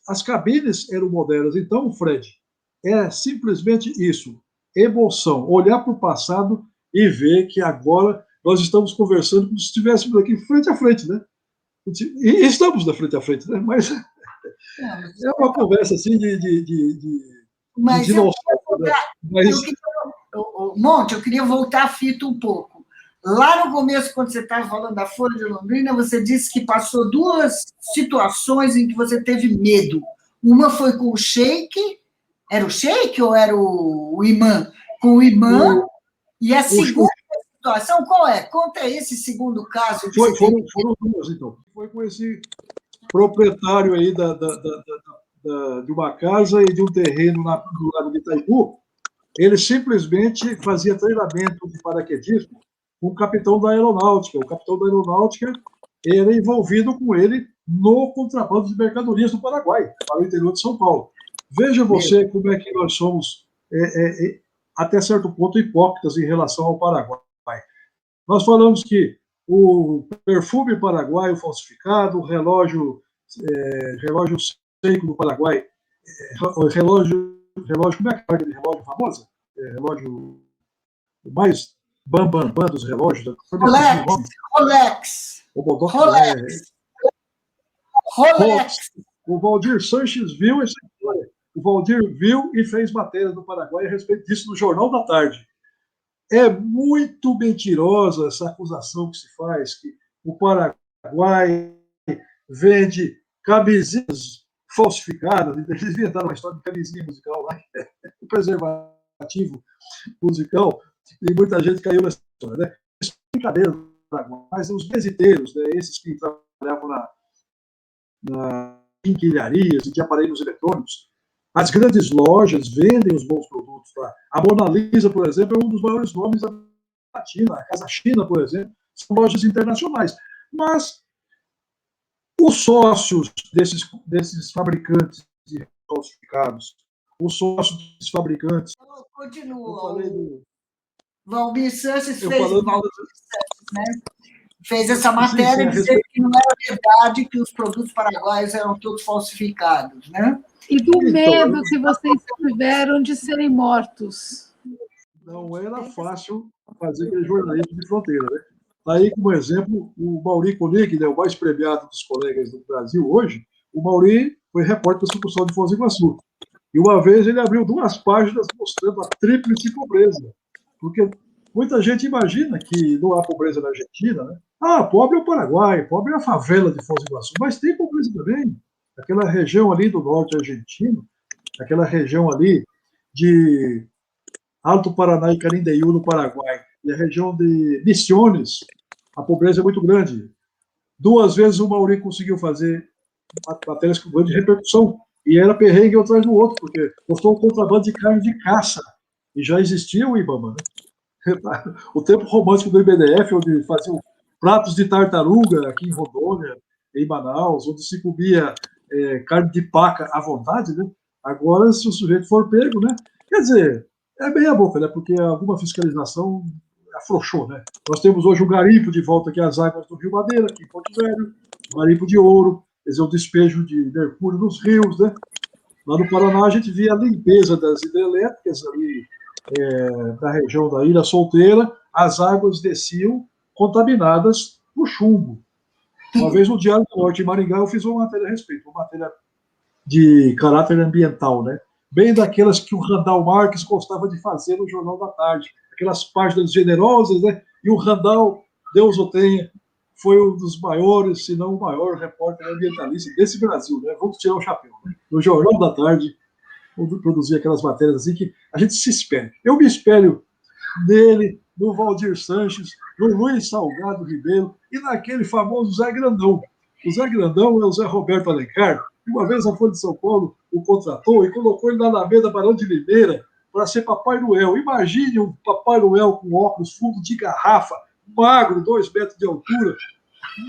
as cabines eram modernas. Então, Fred, é simplesmente isso, emoção, olhar para o passado e ver que agora nós estamos conversando como se estivéssemos aqui frente a frente, né? E estamos da frente a frente, né? Mas é uma conversa assim de mas dinossauro, né? Monte, eu queria voltar a fita um pouco. Lá no começo, quando você estava falando da Folha de Londrina, você disse que passou 2 situações em que você teve medo. Uma foi com o Sheik, era o Sheik ou era o imã? Com o imã, e a segunda situação qual é? Conta esse segundo caso. Foram 2, então. Foi com esse proprietário aí de uma casa e de um terreno no Lago de Itaipu. Ele simplesmente fazia treinamento de paraquedismo com o capitão da aeronáutica. O capitão da aeronáutica era envolvido com ele no contrabando de mercadorias do Paraguai, para o interior de São Paulo. Veja você como é que nós somos, até certo ponto, hipócritas em relação ao Paraguai. Nós falamos que o perfume paraguaio falsificado, o relógio seco do Paraguai, relógio, como é que é aquele relógio famoso? Relógio mais bam dos relógios. Rolex. O Valdir Sanches viu essa história. O Valdir viu e fez matéria do Paraguai a respeito disso no Jornal da Tarde. É muito mentirosa essa acusação que se faz, que o Paraguai vende camisinhas falsificadas. Eles inventaram uma história de camisinha musical lá, o preservativo musical, e muita gente caiu nessa história, né? Isso é brincadeira do Paraguai, mas os visiteiros, né, esses que trabalhavam na quinquilharias e de aparelhos eletrônicos, as grandes lojas vendem os bons produtos lá. A Mona Lisa, por exemplo, é um dos maiores nomes da Latina. A Casa China, por exemplo, são lojas internacionais. Mas os sócios desses fabricantes de falsificados, os sócios desses fabricantes... Continua. Valmir Sanches fez essa matéria dizendo que não era verdade que os produtos paraguaios eram todos falsificados, né? E do medo que vocês tiveram de serem mortos. Não era fácil fazer aquele jornalismo de fronteira, né? Aí, como exemplo, o Mauri Koenig, né, o mais premiado dos colegas do Brasil hoje, o Mauri foi repórter da sucursal de Foz do Iguaçu. E uma vez ele abriu 2 páginas mostrando a tríplice pobreza. Porque muita gente imagina que não há pobreza na Argentina, né? Ah, pobre é o Paraguai, pobre é a favela de Foz do Iguaçu, mas tem pobreza também. Aquela região ali do norte argentino, aquela região ali de Alto Paraná e Carindeú, no Paraguai, e a região de Misiones, a pobreza é muito grande. 2 vezes o Mauri conseguiu fazer matérias com grande repercussão, e era perrengue um atrás do outro, porque mostrou um contrabando de carne de caça, e já existia o IBAMA, né? O tempo romântico do IBDF, onde faziam pratos de tartaruga aqui em Rondônia, em Manaus, onde se comia carne de paca à vontade, né? Agora, se o sujeito for pego, né? Quer dizer, é meia boca, né? Porque alguma fiscalização afrouxou, né? Nós temos hoje o garimpo de volta aqui às águas do Rio Madeira, aqui em Porto Velho, o garimpo de ouro, quer dizer, o despejo de mercúrio nos rios, né? Lá no Paraná a gente via a limpeza das hidrelétricas ali da região da Ilha Solteira, as águas desciam contaminadas por chumbo. Uma vez no Diário do Norte, em Maringá, eu fiz uma matéria a respeito, uma matéria de caráter ambiental, né? Bem daquelas que o Randall Marques gostava de fazer no Jornal da Tarde, aquelas páginas generosas, né? E o Randall, Deus o tenha, foi um dos maiores, se não o maior repórter ambientalista desse Brasil, né? Vamos tirar o chapéu. Né? No Jornal da Tarde, produzia aquelas matérias assim que a gente se espelha. Eu me espelho nele, no Valdir Sanches, no Luiz Salgado Ribeiro e naquele famoso Zé Grandão. O Zé Grandão é o Zé Roberto Alencar, e uma vez a Folha de São Paulo o contratou e colocou ele na Alameda Barão de Limeira para ser Papai Noel. Imagine um Papai Noel com óculos, fundo de garrafa, magro, 2 metros de altura,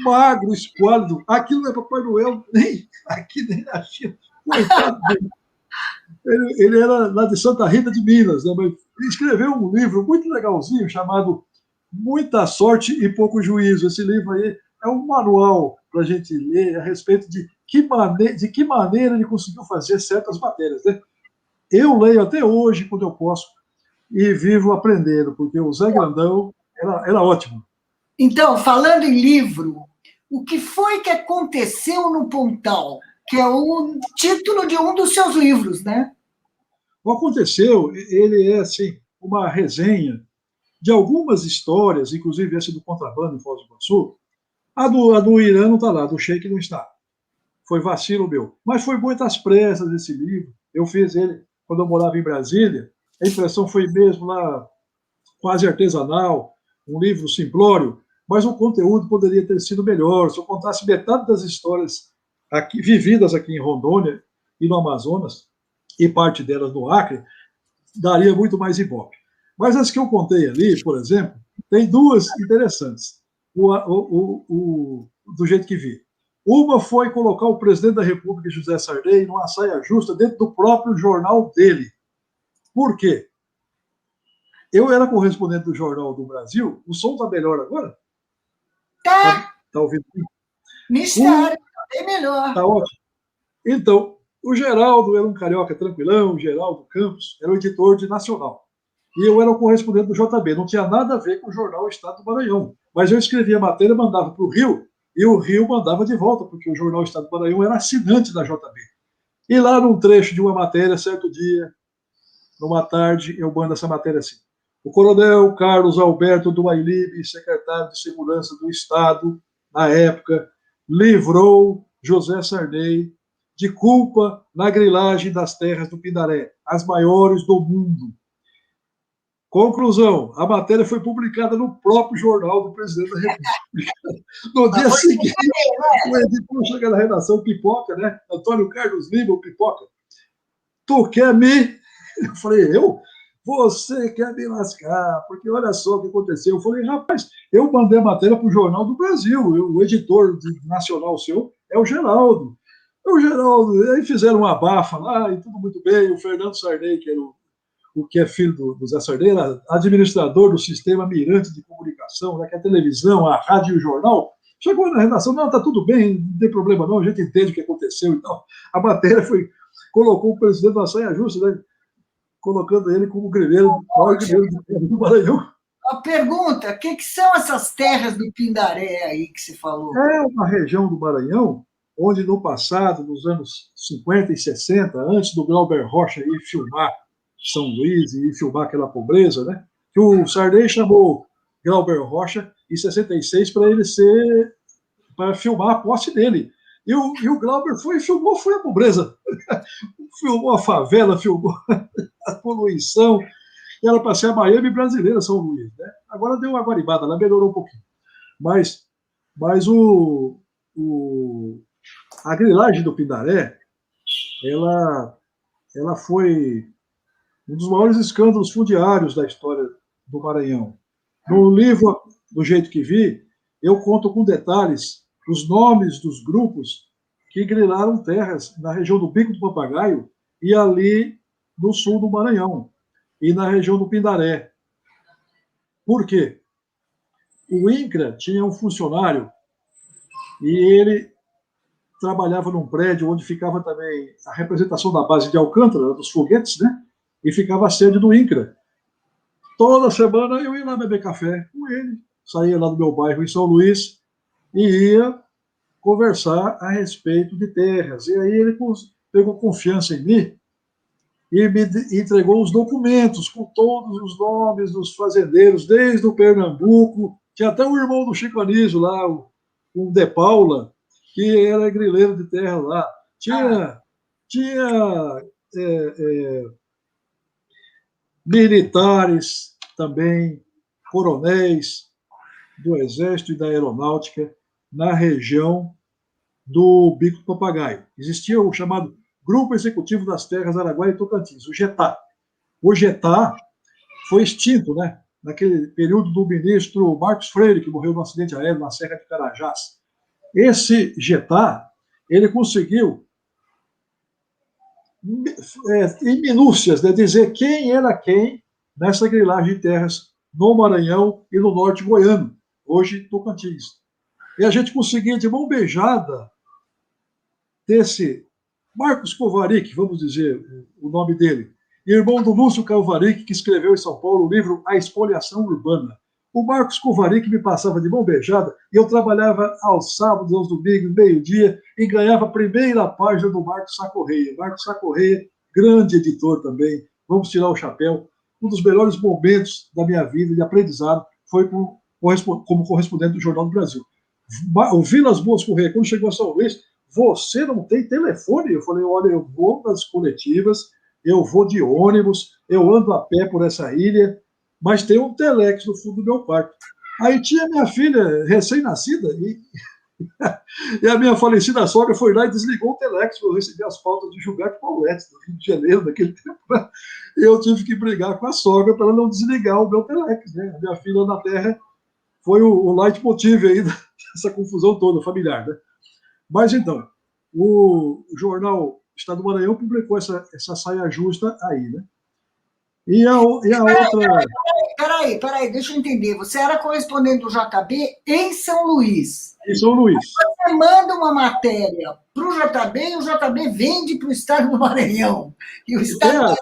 magro, esquálido. Aquilo não é Papai Noel nem aqui, nem na China. Coitado dele. Ele era lá de Santa Rita de Minas, né? Mas ele escreveu um livro muito legalzinho chamado Muita Sorte e Pouco Juízo. Esse livro aí é um manual para a gente ler a respeito de que maneira ele conseguiu fazer certas matérias. Né? Eu leio até hoje, quando eu posso, e vivo aprendendo, porque o Zé Grandão era ótimo. Então, falando em livro, o que foi que aconteceu no Pontal? Que é o título de um dos seus livros, né? O Aconteceu, ele é assim, uma resenha de algumas histórias, inclusive essa do contrabando em Foz do Iguaçu. A do Irã não está lá, a do Sheik não está. Foi vacilo meu. Mas foi muitas pressas esse livro. Eu fiz ele quando eu morava em Brasília. A impressão foi mesmo lá, quase artesanal, um livro simplório, mas o conteúdo poderia ter sido melhor. Se eu contasse metade das histórias vividas aqui em Rondônia e no Amazonas, e parte delas no Acre, daria muito mais ibope. Mas as que eu contei ali, por exemplo, tem duas interessantes, do jeito que vi. Uma foi colocar o presidente da República, José Sarney, numa saia justa dentro do próprio jornal dele. Por quê? Eu era correspondente do Jornal do Brasil. O som está melhor agora? Tá. Tá ouvindo? Mistério, bem melhor. Tá ótimo. Então, o Geraldo era um carioca tranquilão, o Geraldo Campos era o editor de Nacional. E eu era o correspondente do JB. Não tinha nada a ver com o jornal Estado do Maranhão. Mas eu escrevia a matéria, mandava para o Rio, e o Rio mandava de volta, porque o jornal Estado do Maranhão era assinante da JB. E lá num trecho de uma matéria, certo dia, numa tarde, eu mando essa matéria assim. O coronel Carlos Alberto do Ailib, secretário de Segurança do Estado, na época, livrou José Sarney de culpa na grilagem das terras do Pindaré, as maiores do mundo. Conclusão, a matéria foi publicada no próprio jornal do presidente da República. No dia seguinte, o editor chega na redação, Pipoca, né? Antônio Carlos Lima, o Pipoca. Tu quer me... Eu falei, eu? Você quer me lascar, porque olha só o que aconteceu. Eu falei, rapaz, eu mandei a matéria para o Jornal do Brasil, o editor nacional seu é o Geraldo. O Geraldo, aí fizeram uma abafa lá e tudo muito bem. O Fernando Sarney, que era o que é filho do Zé Sarney, era administrador do sistema Mirante de comunicação, né, que é a televisão, a rádio e o jornal, chegou na redação, não, tá tudo bem, não tem problema não, a gente entende o que aconteceu e tal. A matéria colocou o presidente na saia justa, né, colocando ele como o maior grileiro do Maranhão. A pergunta, o que são essas terras do Pindaré aí que você falou? É uma região do Maranhão onde no passado, nos anos 50 e 60, antes do Glauber Rocha ir filmar São Luís e filmar aquela pobreza, né? Que o Sarney chamou Glauber Rocha em 66 para filmar a posse dele. E o Glauber foi a pobreza. Filmou a favela, filmou a poluição. Era para ser a Miami brasileira, São Luís. Né? Agora deu uma guaribada, ela melhorou um pouquinho. Mas a grilagem do Pindaré, ela foi um dos maiores escândalos fundiários da história do Maranhão. No livro, do jeito que vi, eu conto com detalhes os nomes dos grupos que grilaram terras na região do Bico do Papagaio e ali no sul do Maranhão, e na região do Pindaré. Por quê? O INCRA tinha um funcionário e ele trabalhava num prédio onde ficava também a representação da base de Alcântara, dos foguetes, né? E ficava a sede do INCRA. Toda semana eu ia lá beber café com ele, saía lá do meu bairro em São Luís e ia conversar a respeito de terras. E aí ele pegou confiança em mim e me entregou os documentos com todos os nomes dos fazendeiros, desde o Pernambuco, tinha até o irmão do Chico Anísio lá, o De Paula, que era grileiro de terra lá. Tinha militares também, coronéis do Exército e da Aeronáutica na região do Bico do Papagaio. Existia o chamado Grupo Executivo das Terras Araguaia e Tocantins, o GETá. O GETá foi extinto, né? Naquele período do ministro Marcos Freire, que morreu num acidente aéreo na Serra de Carajás. Esse GETá, ele conseguiu, em minúcias, né, dizer quem era quem nessa grilagem de terras no Maranhão e no norte goiano, hoje Tocantins. E a gente conseguia, de mão beijada, desse Marcos Kovarik, vamos dizer o nome dele, irmão do Lúcio Kovarik, que escreveu em São Paulo o livro A Espoliação Urbana. O Marcos Kovarik me passava de mão beijada e eu trabalhava aos sábados, aos domingos, meio-dia, e ganhava a primeira página do Marcos Sacorreia. Marcos Sacorreia, grande editor também, vamos tirar o chapéu. Um dos melhores momentos da minha vida de aprendizado foi como correspondente do Jornal do Brasil. O Vilas Boas Correia, quando chegou a São Luís, você não tem telefone? Eu falei, olha, eu vou nas coletivas, eu vou de ônibus, eu ando a pé por essa ilha, mas tem um telex no fundo do meu quarto. Aí tinha minha filha recém-nascida e a minha falecida sogra foi lá e desligou o telex para eu receber as pautas de Gilberto Pauletti, do Rio de Janeiro, naquele tempo. E eu tive que brigar com a sogra para ela não desligar o meu telex. Né? A minha filha na Terra foi o leitmotiv aí dessa confusão toda familiar. Né? Mas então, o jornal Estado do Maranhão publicou essa saia justa aí, né? E a outra... Peraí, deixa eu entender. Você era correspondente do JB em São Luís. Em São Luís. Você manda uma matéria para o JB e o JB vende para o Estado do Maranhão. E o Estado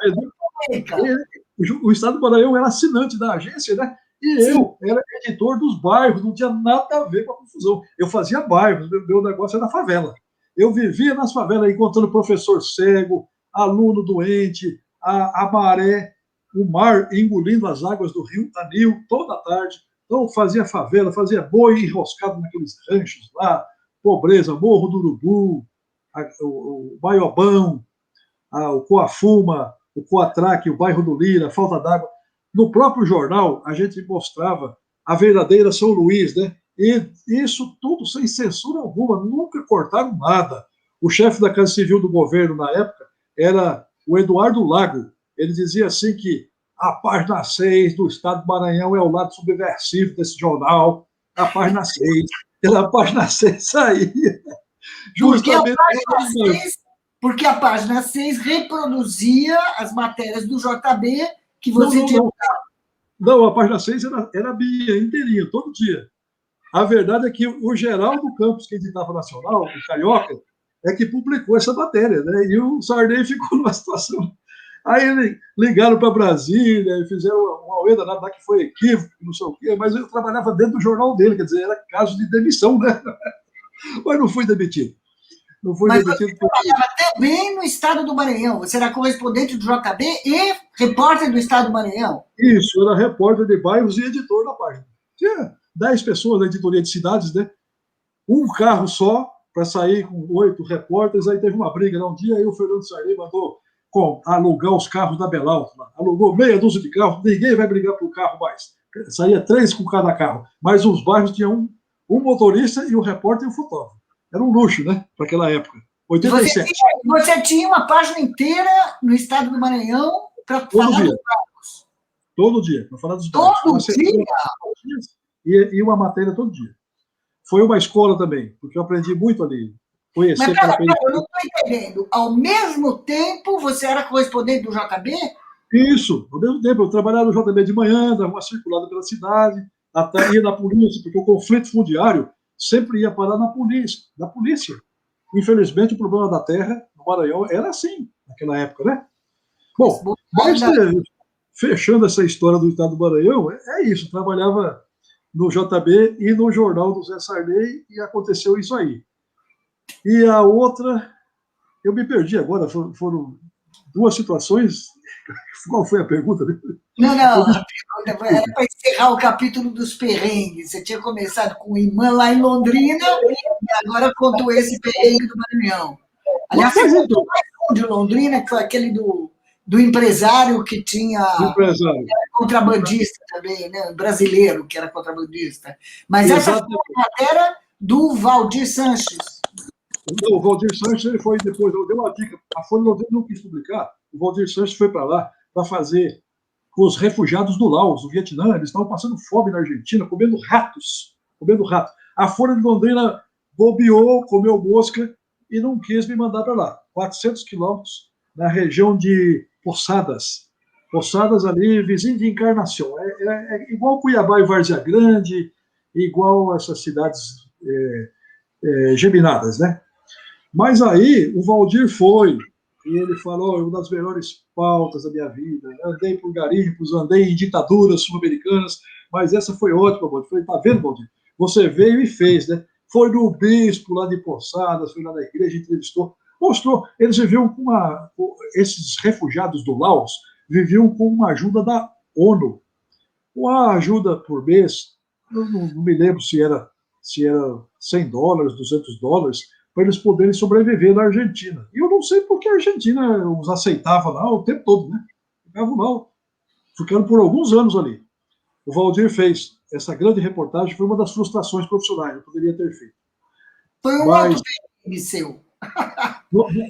o Estado do Maranhão era assinante da agência, né? E Sim. Eu era editor dos bairros, não tinha nada a ver com a confusão. Eu fazia bairros, meu negócio era favela. Eu vivia nas favelas, encontrando professor cego, aluno doente, a maré, o mar engolindo as águas do rio Anil toda a tarde. Então, fazia favela, fazia boi enroscado naqueles ranchos lá, pobreza, Morro do Urubu, o Baiobão, o Coafuma, o Coatraque, o bairro do Lira, a falta d'água. No próprio jornal, a gente mostrava a verdadeira São Luís, né? E isso tudo sem censura alguma, nunca cortaram nada. O chefe da Casa Civil do governo na época era o Eduardo Lago. Ele dizia assim que a página 6 do Estado do Maranhão é o lado subversivo desse jornal, a página 6. Pela página 6 saía. Justamente porque a página 6 reproduzia as matérias do JB que você tinha. Não, a página 6 era minha, inteirinha, todo dia. A verdade é que o Geraldo Campos, que editava Nacional, o Carioca, é que publicou essa matéria, né? E o Sarney ficou numa situação. Aí ligaram para Brasília e fizeram uma aueda lá que foi equívoco, não sei o quê, mas eu trabalhava dentro do jornal dele, quer dizer, era caso de demissão, né? Mas não fui demitido. Não fui demitido. Você trabalhava também no Estado do Maranhão. Você era correspondente do JB e repórter do Estado do Maranhão. Isso, era repórter de bairros e editor da página. Tinha 10 pessoas na editoria de cidades, né? Um carro só para sair com 8 repórteres. Aí teve uma briga lá um dia, aí o Fernando Sarney mandou alugar os carros da Belalto. Alugou meia dúzia de carros, ninguém vai brigar por carro mais. Saía 3 com cada carro. Mas os bairros tinham um motorista e um repórter e um fotógrafo. Era um luxo, né? Para aquela época. 87. Você tinha uma página inteira no Estado do Maranhão para falar dos bairros. Todo dia, para falar dos bairros. Todo dia? E uma matéria todo dia. Foi uma escola também, porque eu aprendi muito ali. Conhecer. Mas, cara, eu não estou entendendo. Ao mesmo tempo, você era correspondente do JB? Isso, ao mesmo tempo. Eu trabalhava no JB de manhã, dava uma circulada pela cidade, até ia na polícia, porque o conflito fundiário sempre ia parar na polícia. Infelizmente, o problema da terra no Maranhão era assim, naquela época, né? Bom, mas fechando essa história do Estado do Maranhão, é isso. Trabalhava no JB e no jornal do Zé Sarney e aconteceu isso aí. E a outra, eu me perdi agora, foram duas situações. Qual foi a pergunta? Não, não, a pergunta era para encerrar o capítulo dos perrengues. Você tinha começado com o imã lá em Londrina e agora contou esse perrengue do Maranhão. Aliás, você Mas então, contou mais um de Londrina, que foi aquele do empresário que tinha empresário. contrabandista também, né? Brasileiro que era contrabandista. Mas essa foi Exatamente. a matéria do Valdir Sanches. Não, o Valdir Sanches ele foi depois, eu dei uma dica. A Folha de Londrina não quis publicar. O Valdir Sanches foi para lá para fazer com os refugiados do Laos, do Vietnã. Eles estavam passando fome na Argentina, comendo ratos. Comendo rato. A Folha de Londrina bobeou, comeu mosca e não quis me mandar para lá. 400 quilômetros na região de Poçadas. Poçadas ali, vizinho de Encarnação. É igual Cuiabá e Várzea Grande, igual essas cidades geminadas, né? Mas aí o Valdir foi, e ele falou, é uma das melhores pautas da minha vida. Andei por garimpos, andei em ditaduras sul-americanas, mas essa foi ótima, Valdir. Falei, tá vendo, Valdir? Você veio e fez, né? Foi no bispo lá de Poçadas, foi lá na igreja, entrevistou, mostrou. Eles viviam esses refugiados do Laos viviam com uma ajuda da ONU. Uma ajuda por mês, não me lembro se era $100, $200, para eles poderem sobreviver na Argentina. E eu não sei porque a Argentina os aceitava lá o tempo todo, né? Ficavam lá, ficaram por alguns anos ali. O Valdir fez essa grande reportagem, foi uma das frustrações profissionais, eu poderia ter feito. Foi um outro perrengue seu.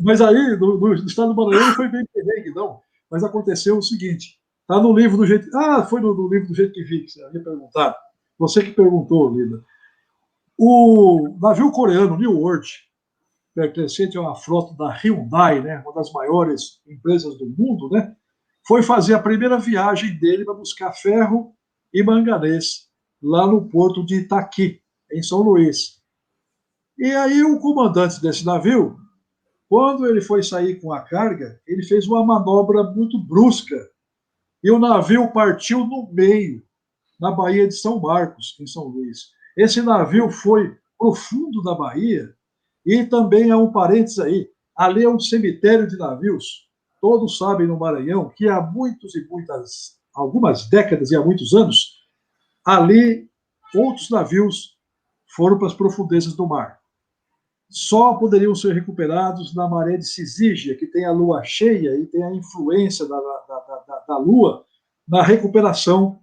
Mas aí, no estado do Maranhão, não foi bem perrengue, não. Mas aconteceu o seguinte, está no livro do jeito... Ah, foi no livro do jeito que vi, que você havia perguntado. Você que perguntou, Lida. O navio coreano New World, pertencente a uma frota da Hyundai, né, uma das maiores empresas do mundo, né, foi fazer a primeira viagem dele para buscar ferro e manganês lá no porto de Itaqui, em São Luís. E aí o comandante desse navio, quando ele foi sair com a carga, ele fez uma manobra muito brusca e o navio partiu no meio, na Baía de São Marcos, em São Luís. Esse navio foi para o fundo da Bahia e também há um parênteses aí, ali é um cemitério de navios. Todos sabem no Maranhão que há algumas décadas e há muitos anos, ali outros navios foram para as profundezas do mar. Só poderiam ser recuperados na maré de Cisígia, que tem a lua cheia e tem a influência da lua na recuperação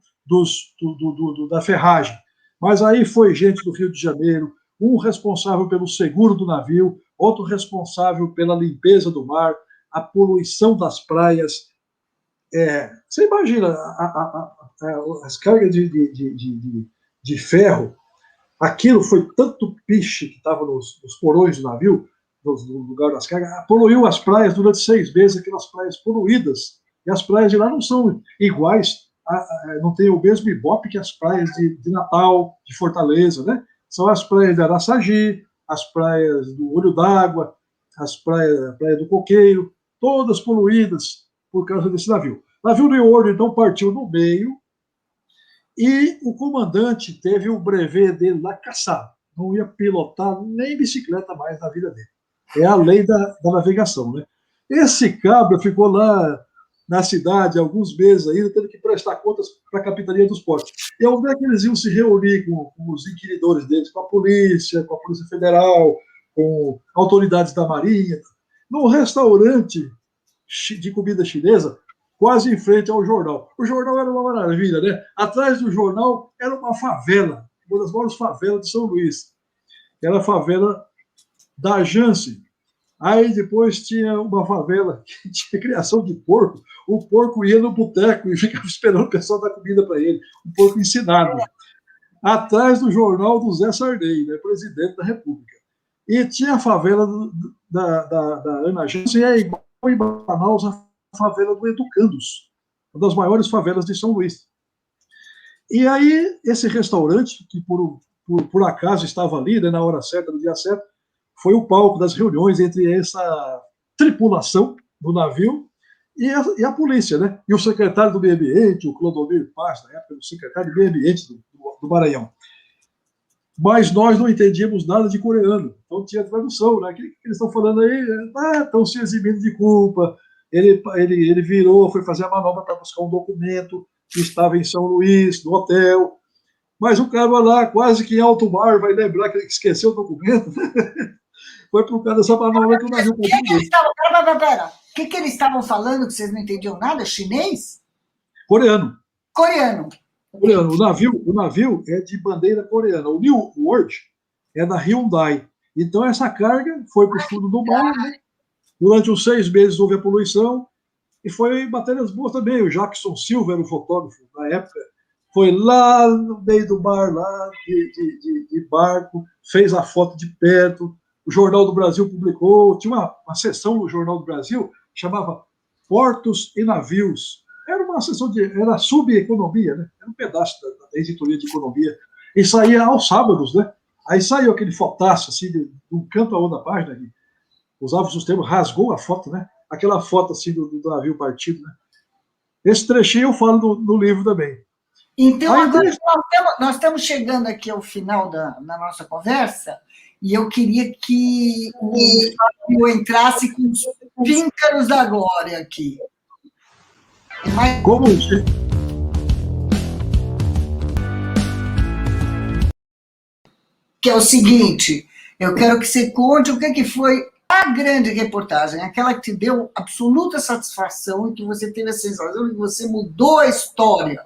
da ferragem. Mas aí foi gente do Rio de Janeiro, um responsável pelo seguro do navio, outro responsável pela limpeza do mar, a poluição das praias. Você imagina as cargas de ferro, aquilo foi tanto piche que estava nos porões do navio, no lugar das cargas, poluiu as praias durante 6 meses, aquelas praias poluídas. E as praias de lá não são iguais, não tem o mesmo ibope que as praias de Natal, de Fortaleza, né? São as praias de Araçagi, as praias do Olho d'Água, a praia do Coqueiro, todas poluídas por causa desse navio. O navio New World, então, partiu no meio e o comandante teve o brevet dele lá caçado. Não ia pilotar nem bicicleta mais na vida dele. É a lei da navegação, né? Esse cabra ficou lá na cidade alguns meses ainda, tendo que prestar contas para a Capitania dos Portos. E onde é que eles iam se reunir com os inquiridores deles? Com a Polícia Federal, com autoridades da Marinha, num restaurante de comida chinesa, quase em frente ao jornal. O jornal era uma maravilha, né? Atrás do jornal era uma favela, uma das maiores favelas de São Luís. Era a favela da Janssen. Aí depois tinha uma favela que tinha criação de porco. O porco ia no boteco e ficava esperando o pessoal dar comida para ele. Um porco ensinado. Atrás do jornal do Zé Sarney, né, presidente da República. E tinha a favela da Ana Janssen, e é igual em Manaus a favela do Educandos, uma das maiores favelas de São Luís. E aí, esse restaurante, que por acaso estava ali, né, na hora certa, no dia certo, foi o palco das reuniões entre essa tripulação do navio e a polícia, né? E o secretário do Meio Ambiente, o Clodomir Paz, na época, o secretário do Meio Ambiente do Maranhão. mas nós não entendíamos nada de coreano, então tinha tradução, né? O que eles estão falando aí? Estão se eximindo de culpa, ele virou, foi fazer a manobra para buscar um documento que estava em São Luís, no hotel, mas o cara lá, quase que em alto mar, vai lembrar que ele esqueceu o documento, foi por causa dessa manobra que o navio conseguiu. Pera. O que eles estavam falando que vocês não entendiam nada? Chinês? Coreano. Coreano. Coreano. O navio é de bandeira coreana. O New World é da Hyundai. Então, essa carga foi para o fundo do mar, né? Durante uns 6 meses houve a poluição, e foi matérias boas também. O Jackson Silva era o fotógrafo na época, foi lá no meio do mar, lá de barco, fez a foto de perto. O Jornal do Brasil publicou, tinha uma seção no Jornal do Brasil, chamava Portos e Navios. Era uma seção era subeconomia, né? Era um pedaço da editoria de economia. E saía aos sábados, né? Aí saiu aquele fotaço, assim, de um canto a outra página, que usava os termos, rasgou a foto, né? Aquela foto, assim, do navio partido, né? Esse trechinho eu falo no livro também. Então, agora nós estamos chegando aqui ao final da nossa conversa, e eu queria que o Fábio entrasse com os píncaros da glória aqui. Mas... Como que é o seguinte, eu quero que você conte o que foi a grande reportagem, aquela que te deu absoluta satisfação e que você teve a sensação de que você mudou a história.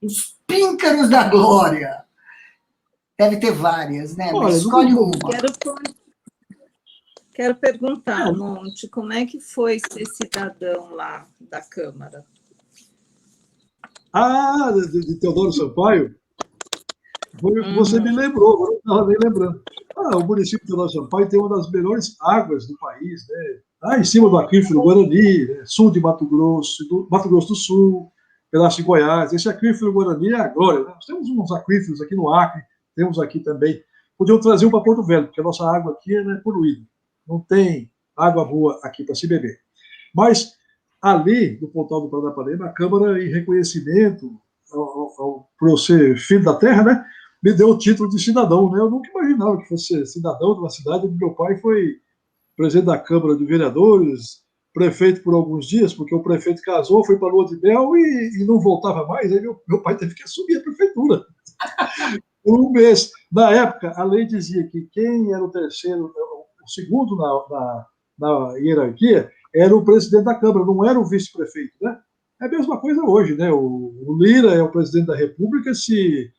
Os píncaros da glória. Deve ter várias, né? Mas escolhe uma. Quero perguntar, Monte, como é que foi ser cidadão lá da Câmara? De Teodoro Sampaio? Você me lembrou, agora eu não estava nem lembrando. O município de Teodoro Sampaio tem uma das melhores águas do país, né? Lá em cima do aquífero Guarani, né? Sul de Mato Grosso do Sul, pedaço de Goiás. Esse aquífero Guarani é a glória, né? Nós temos uns aquíferos aqui no Acre, temos aqui também. Podiam trazer um para Porto Velho, porque a nossa água aqui é poluída. Não tem água boa aqui para se beber. Mas ali, no Pontal do Paranapanema, a Câmara, em reconhecimento por eu ser filho da terra, né, me deu o título de cidadão. Né? Eu nunca imaginava que fosse cidadão de uma cidade onde meu pai foi presidente da Câmara de Vereadores, prefeito por alguns dias, porque o prefeito casou, foi para a lua de mel e não voltava mais. Aí meu pai teve que assumir a prefeitura. Por um mês. Na época, a lei dizia que quem era o segundo na hierarquia era o presidente da Câmara, não era o vice-prefeito, né? É a mesma coisa hoje, né? O Lira é o presidente da República se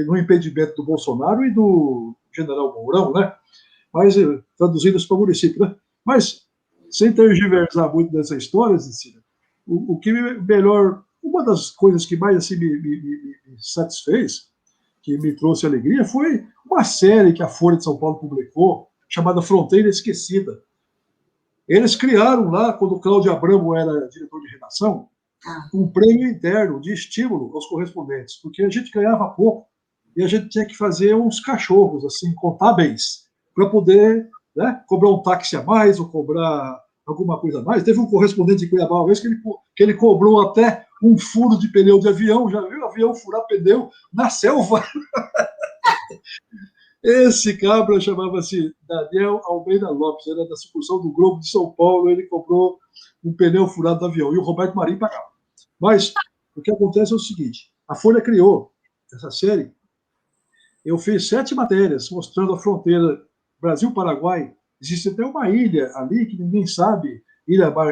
no impedimento do Bolsonaro e do general Mourão, né? Mas traduzindo isso para o município, né? Mas, sem tergiversar muito dessa história, Cecília, o que melhor, uma das coisas que mais assim, me satisfez, que me trouxe alegria, foi uma série que a Folha de São Paulo publicou, chamada Fronteira Esquecida. Eles criaram lá, quando o Cláudio Abramo era diretor de redação, um prêmio interno de estímulo aos correspondentes, porque a gente ganhava pouco e a gente tinha que fazer uns cachorros, assim, contábeis, para poder, né, cobrar um táxi a mais ou cobrar alguma coisa a mais. Teve um correspondente de Cuiabá uma vez que ele cobrou até um furo de pneu de avião. Já viu avião furar pneu na selva? Esse cabra chamava-se Daniel Almeida Lopes, era da sucursal do Globo de São Paulo, ele cobrou um pneu furado do avião, e o Roberto Marinho pagava. Mas o que acontece é o seguinte, a Folha criou essa série, eu fiz 7 matérias mostrando a fronteira Brasil-Paraguai, existe até uma ilha ali que ninguém sabe,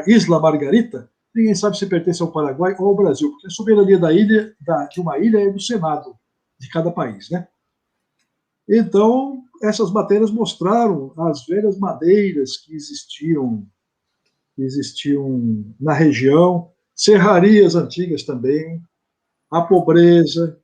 Isla Margarita, ninguém sabe se pertence ao Paraguai ou ao Brasil, porque a soberania de uma ilha é do Senado de cada país, né? Então, essas matérias mostraram as velhas madeiras que existiam na região, serrarias antigas também, a pobreza,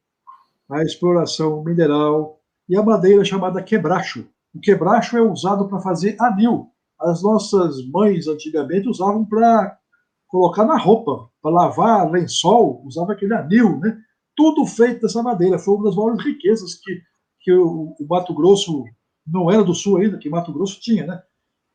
a exploração mineral e a madeira chamada quebracho. O quebracho é usado para fazer anil. As nossas mães antigamente usavam para colocar na roupa, para lavar lençol, usava aquele anil, né? Tudo feito dessa madeira. Foi uma das maiores riquezas que o Mato Grosso, não era do Sul ainda, que Mato Grosso tinha, né?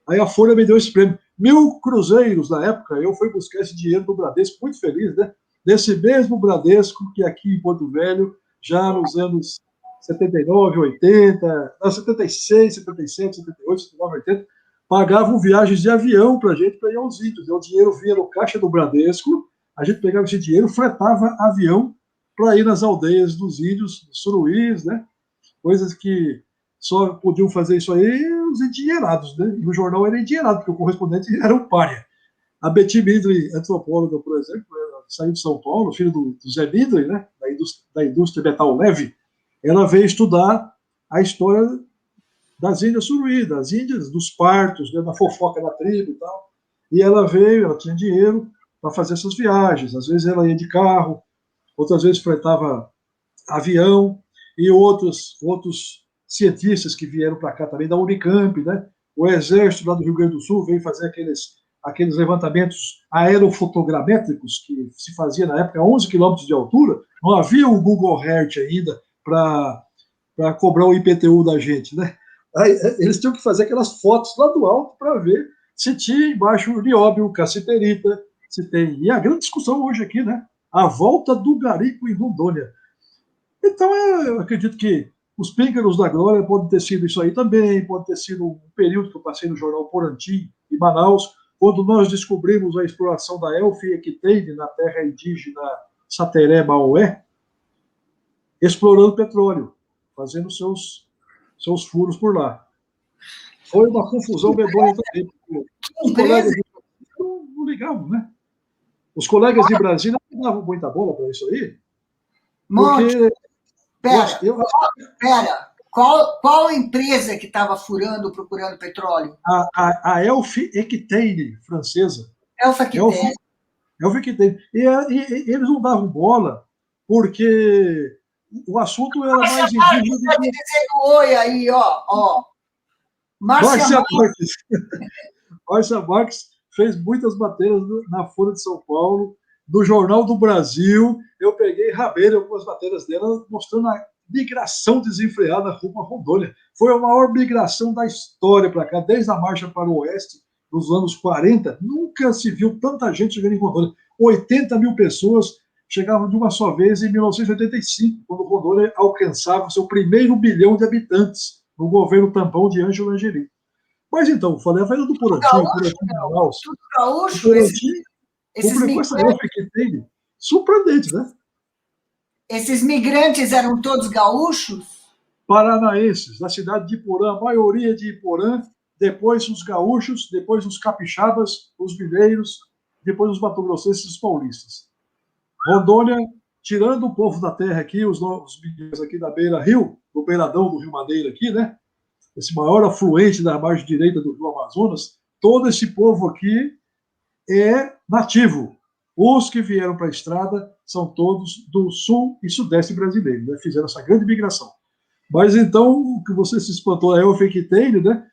Aí a Folha me deu esse prêmio. 1.000 cruzeiros na época, eu fui buscar esse dinheiro do Bradesco, muito feliz, né? Desse mesmo Bradesco que aqui em Porto Velho, já nos anos 79, 80, não, 76, 77, 78, 79, 80, pagavam viagens de avião para a gente para ir aos índios. O dinheiro vinha no caixa do Bradesco, a gente pegava esse dinheiro, fretava avião para ir nas aldeias dos índios, dos suruís, né? Coisas que só podiam fazer isso aí os endinheirados, né? E o jornal era endinheirado, porque o correspondente era um pária. A Betty Midley, antropóloga, por exemplo, ela saiu de São Paulo, filho do Zé Midley, né? Da indústria metal leve, ela veio estudar a história das índias suruí, das índias, dos partos, né? Da fofoca da tribo e tal. E ela veio, ela tinha dinheiro para fazer essas viagens. Às vezes ela ia de carro, outras vezes fretava avião, e outros cientistas que vieram para cá também da Unicamp, né? O exército lá do Rio Grande do Sul veio fazer aqueles levantamentos aerofotogramétricos que se fazia na época a 11 quilômetros de altura. Não havia o Google Earth ainda para cobrar o IPTU da gente, né? Aí, eles tinham que fazer aquelas fotos lá do alto para ver se tinha embaixo nióbio, cassiterita, se tem. E a grande discussão hoje aqui, né? A volta do garimpo em Rondônia. Então, eu acredito que os píncaros da glória podem ter sido isso aí também, pode ter sido um período que eu passei no jornal Porantim, em Manaus, quando nós descobrimos a exploração da Elfi Equiteine na terra indígena Sateré-Maué, explorando petróleo, fazendo seus furos por lá. Foi uma confusão medonha também, porque os colegas de Brasília não ligavam, né? Os colegas de Brasília não davam muita bola para isso aí, porque... Pera. Qual empresa que estava furando, procurando petróleo? A Elfi Equiteine, francesa. Elfi Equiteine. E eles não davam bola, porque o assunto era mais indígena. Está dizendo oi aí, ó. Márcia Marques. Márcia Marques fez muitas matérias na Folha de São Paulo, no Jornal do Brasil. Eu peguei rabeira algumas matérias dela, mostrando a migração desenfreada rumo a Rondônia. Foi a maior migração da história para cá, desde a marcha para o oeste, nos anos 40. Nunca se viu tanta gente chegando em Rondônia. 80 mil pessoas chegavam de uma só vez em 1985, quando Rondônia alcançava o seu primeiro bilhão de habitantes, no governo tampão de Ângelo Angelim. Mas então, falei a velha do Porantim, Manaus. Tudo gaúcho, publicou essa Elfi que tem. Surpreendente, né? Esses migrantes eram todos gaúchos? Paranaenses, da cidade de Iporã, a maioria de Iporã, depois os gaúchos, depois os capixabas, os mineiros, depois os matogrossenses e os paulistas. Rondônia, tirando o povo da terra aqui, os mineiros aqui da beira-rio, do beiradão do Rio Madeira aqui, né? Esse maior afluente da margem direita do Rio Amazonas, todo esse povo aqui é nativo. Os que vieram para a estrada são todos do sul e sudeste brasileiro, né? Fizeram essa grande migração. Mas então, o que você se espantou, a Elfi Equiteine, né?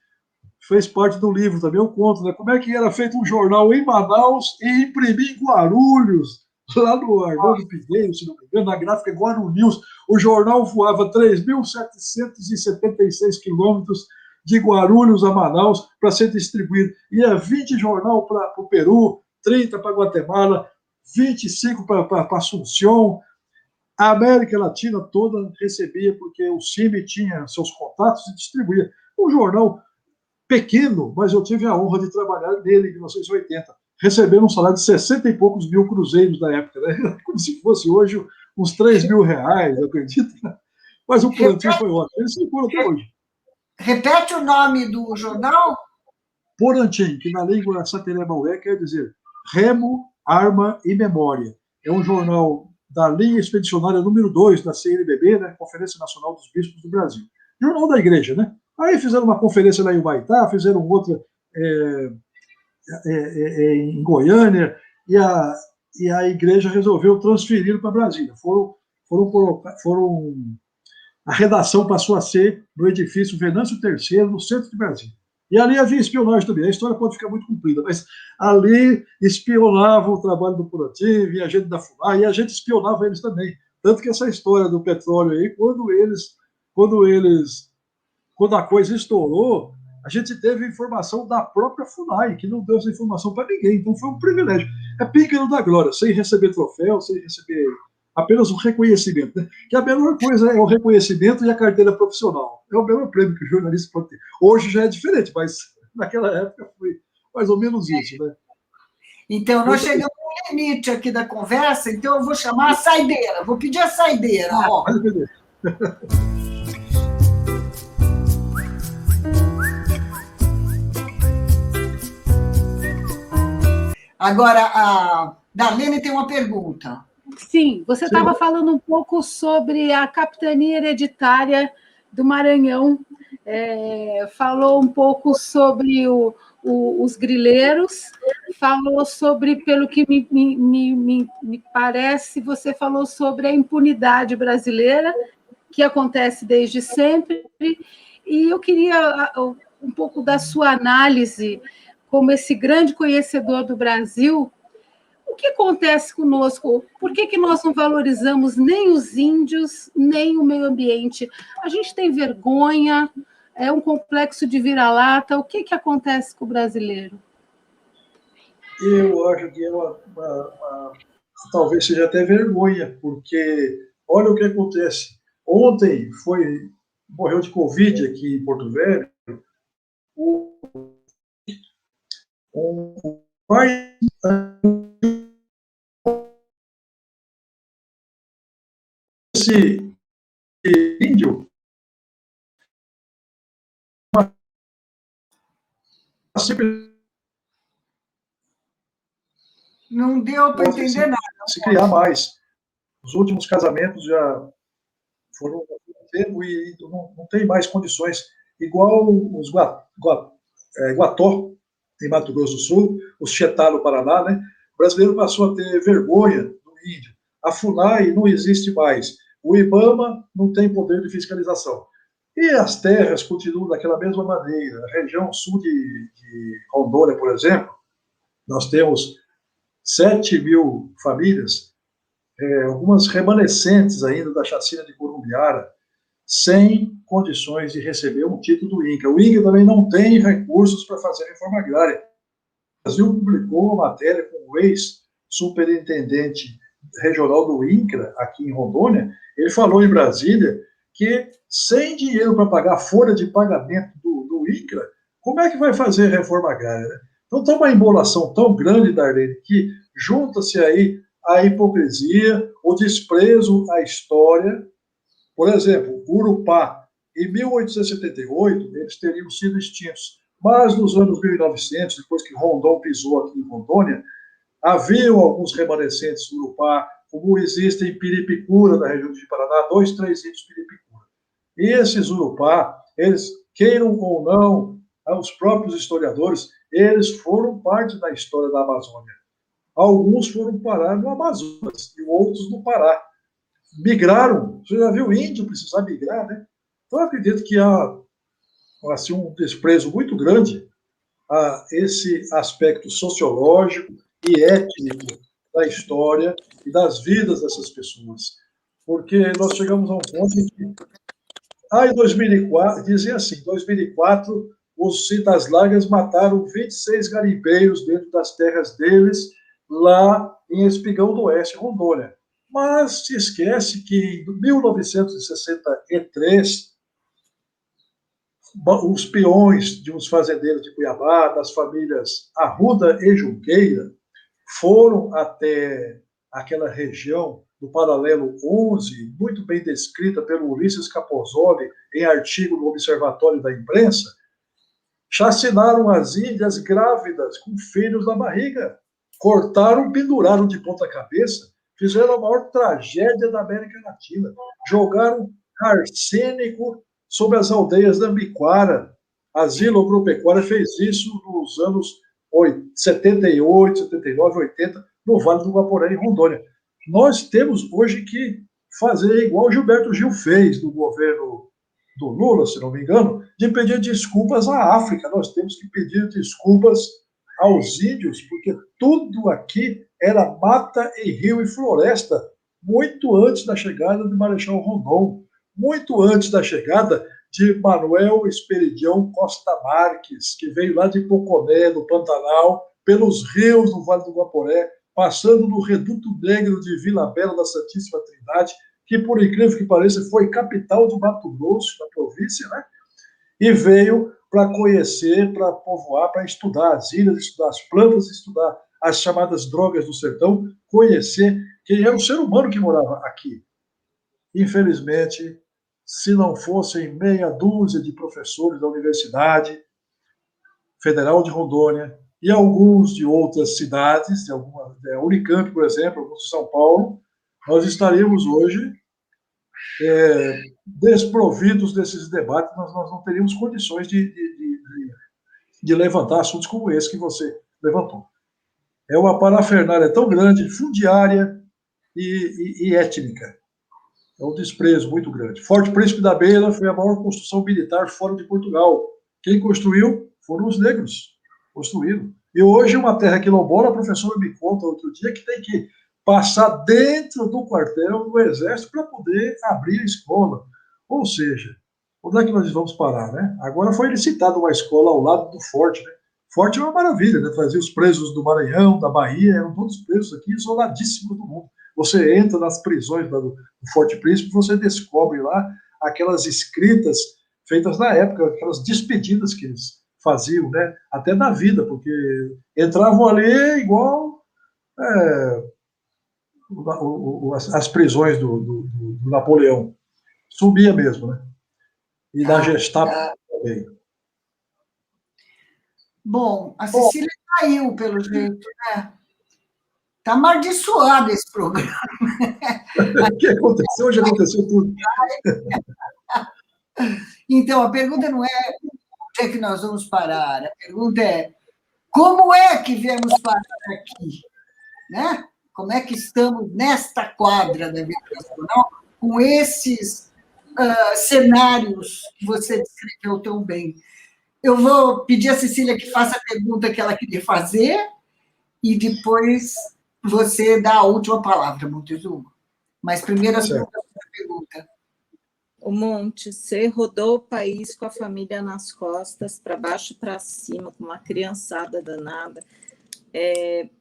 Fez parte do livro também, eu conto, né? Como é que era feito um jornal em Manaus e imprimir em Guarulhos, lá no Arnaldo Pinheiro, se não me engano, na gráfica Guarunews. O jornal voava 3.776 quilômetros de Guarulhos a Manaus para ser distribuído. Ia 20 jornal para o Peru, 30 para Guatemala, 25 para Assunção. A América Latina toda recebia, porque o CIMI tinha seus contatos e distribuía. Um jornal pequeno, mas eu tive a honra de trabalhar nele em 1980, recebendo um salário de 60 e poucos mil cruzeiros na época, né? Como se fosse hoje uns 3 mil reais, eu acredito. Mas o plantio foi ótimo. Eles se foram até hoje. Repete o nome do jornal? Porantim, que na língua sateré-maué quer dizer remo, arma e memória. É um jornal da linha expedicionária número 2 da CNBB, né? Conferência Nacional dos Bispos do Brasil. Jornal da Igreja, né? Aí fizeram uma conferência lá em Humaitá, fizeram outra em Goiânia, e a igreja resolveu transferir para Brasília. A redação passou a ser no edifício Venâncio III, no centro de Brasília. E ali havia espionagem também. A história pode ficar muito comprida, mas ali espionava o trabalho do Porantim, vinha gente da FUNAI, e a gente espionava eles também. Tanto que essa história do petróleo aí, quando a coisa estourou, a gente teve informação da própria FUNAI, que não deu essa informação para ninguém. Então foi um privilégio. É píncaro da glória, sem receber troféu, sem receber apenas o reconhecimento, né? Que a melhor coisa é o reconhecimento e a carteira profissional. É o melhor prêmio que o jornalista pode ter. Hoje já é diferente, mas naquela época foi mais ou menos isso, né? Então, nós chegamos no limite aqui da conversa, então eu vou chamar a saideira. Vou pedir a saideira, ó. Agora, a Darlene tem uma pergunta. Sim, você estava falando um pouco sobre a capitania hereditária do Maranhão, falou um pouco sobre os grileiros, falou sobre, pelo que me parece, você falou sobre a impunidade brasileira, que acontece desde sempre, e eu queria um pouco da sua análise, como esse grande conhecedor do Brasil. O que acontece conosco? Por que nós não valorizamos nem os índios, nem o meio ambiente? A gente tem vergonha, é um complexo de vira-lata. O que acontece com o brasileiro? Eu acho que talvez seja até vergonha, porque olha o que acontece. Ontem morreu de Covid aqui em Porto Velho um pai esse índio Não deu para entender nada. Se criar mais. Os últimos casamentos já foram há tempo e não tem mais condições. Igual os Guató, em Mato Grosso do Sul, os Chetá, no Paraná, né? O brasileiro passou a ter vergonha do índio. A FUNAI não existe mais. O IBAMA não tem poder de fiscalização. E as terras continuam daquela mesma maneira. A região sul de Rondônia, por exemplo, nós temos 7.000 famílias, algumas remanescentes ainda da chacina de Corumbiara, sem condições de receber um título do INCRA. O INCRA também não tem recursos para fazer reforma agrária. O Brasil publicou uma matéria com o ex-superintendente regional do INCRA, aqui em Rondônia. Ele falou em Brasília que, sem dinheiro para pagar a folha de pagamento do INCRA, como é que vai fazer reforma agrária? Né? Então, está uma embolação tão grande, Darlene, que junta-se aí a hipocrisia, o desprezo à história. Por exemplo, Urupá, em 1878, eles teriam sido extintos. Mas nos anos 1900, depois que Rondon pisou aqui em Rondônia, haviam alguns remanescentes do Urupá, como existem em Piripicura, na região de Paraná, 2, 3 índios Piripicura. E esses Urupá, eles, queiram ou não, os próprios historiadores, eles foram parte da história da Amazônia. Alguns foram parar no Amazonas e outros no Pará. Migraram. Você já viu índio precisar migrar, né? Então, eu acredito que há assim, um desprezo muito grande a esse aspecto sociológico e étnico da história e das vidas dessas pessoas. Porque nós chegamos a um ponto em que, em 2004, dizem assim, em 2004, os Cidas Largas mataram 26 garimpeiros dentro das terras deles, lá em Espigão do Oeste, Rondônia. Mas se esquece que em 1963, os peões de uns fazendeiros de Cuiabá, das famílias Arruda e Junqueira, foram até aquela região do paralelo 11, muito bem descrita pelo Ulisses Capozoli em artigo do Observatório da Imprensa, chacinaram as índias grávidas com filhos na barriga, cortaram, penduraram de ponta cabeça, fizeram a maior tragédia da América Latina, jogaram arsênico sobre as aldeias da Ambiquara. A Asilo Agropecuária fez isso nos anos 78, 79, 80, no Vale do Guaporé, em Rondônia. Nós temos hoje que fazer igual o Gilberto Gil fez no governo do Lula, se não me engano, de pedir desculpas à África. Nós temos que pedir desculpas aos índios, porque tudo aqui era mata e rio e floresta, muito antes da chegada de Marechal Rondon, muito antes da chegada de Manuel Esperidião Costa Marques, que veio lá de Poconé, do Pantanal, pelos rios do Vale do Guaporé, passando no Reduto Negro de Vila Bela da Santíssima Trindade, que, por incrível que pareça, foi capital de Mato Grosso, da província, né? E veio para conhecer, para povoar, para estudar as ilhas, estudar as plantas, estudar as chamadas drogas do sertão, conhecer quem era o ser humano que morava aqui. Infelizmente, se não fossem meia dúzia de professores da Universidade Federal de Rondônia e alguns de outras cidades, de alguma, Unicamp, por exemplo, alguns de São Paulo, nós estaríamos hoje desprovidos desses debates, nós não teríamos condições de levantar assuntos como esse que você levantou. É uma parafernália tão grande, fundiária e étnica. É um desprezo muito grande. Forte Príncipe da Beira foi a maior construção militar fora de Portugal. Quem construiu foram os negros. Construíram. E hoje, uma terra quilombola, a professora me conta outro dia que tem que passar dentro do quartel do Exército para poder abrir a escola. Ou seja, onde é que nós vamos parar, né? Agora foi licitada uma escola ao lado do Forte, né? Forte é uma maravilha, né? Trazia os presos do Maranhão, da Bahia, eram todos presos aqui, isoladíssimos do mundo. Você entra nas prisões do Forte Príncipe, você descobre lá aquelas escritas feitas na época, aquelas despedidas que eles faziam, né? Até da vida, porque entravam ali igual as prisões do Napoleão. Subia mesmo, né? E da Gestapo também. Bom, a Cecília caiu, pelo jeito, né? Está amaldiçoado esse programa. O que aconteceu? Hoje aconteceu tudo. Então, a pergunta não é onde é que nós vamos parar, a pergunta é como é que viemos parar aqui, né? Como é que estamos nesta quadra da vida nacional com esses cenários que você descreveu tão bem? Eu vou pedir à Cecília que faça a pergunta que ela queria fazer e depois você dá a última palavra, Montezuma. Mas primeiro a sua pergunta. O Monte, você rodou o país com a família nas costas, para baixo e para cima, com uma criançada danada.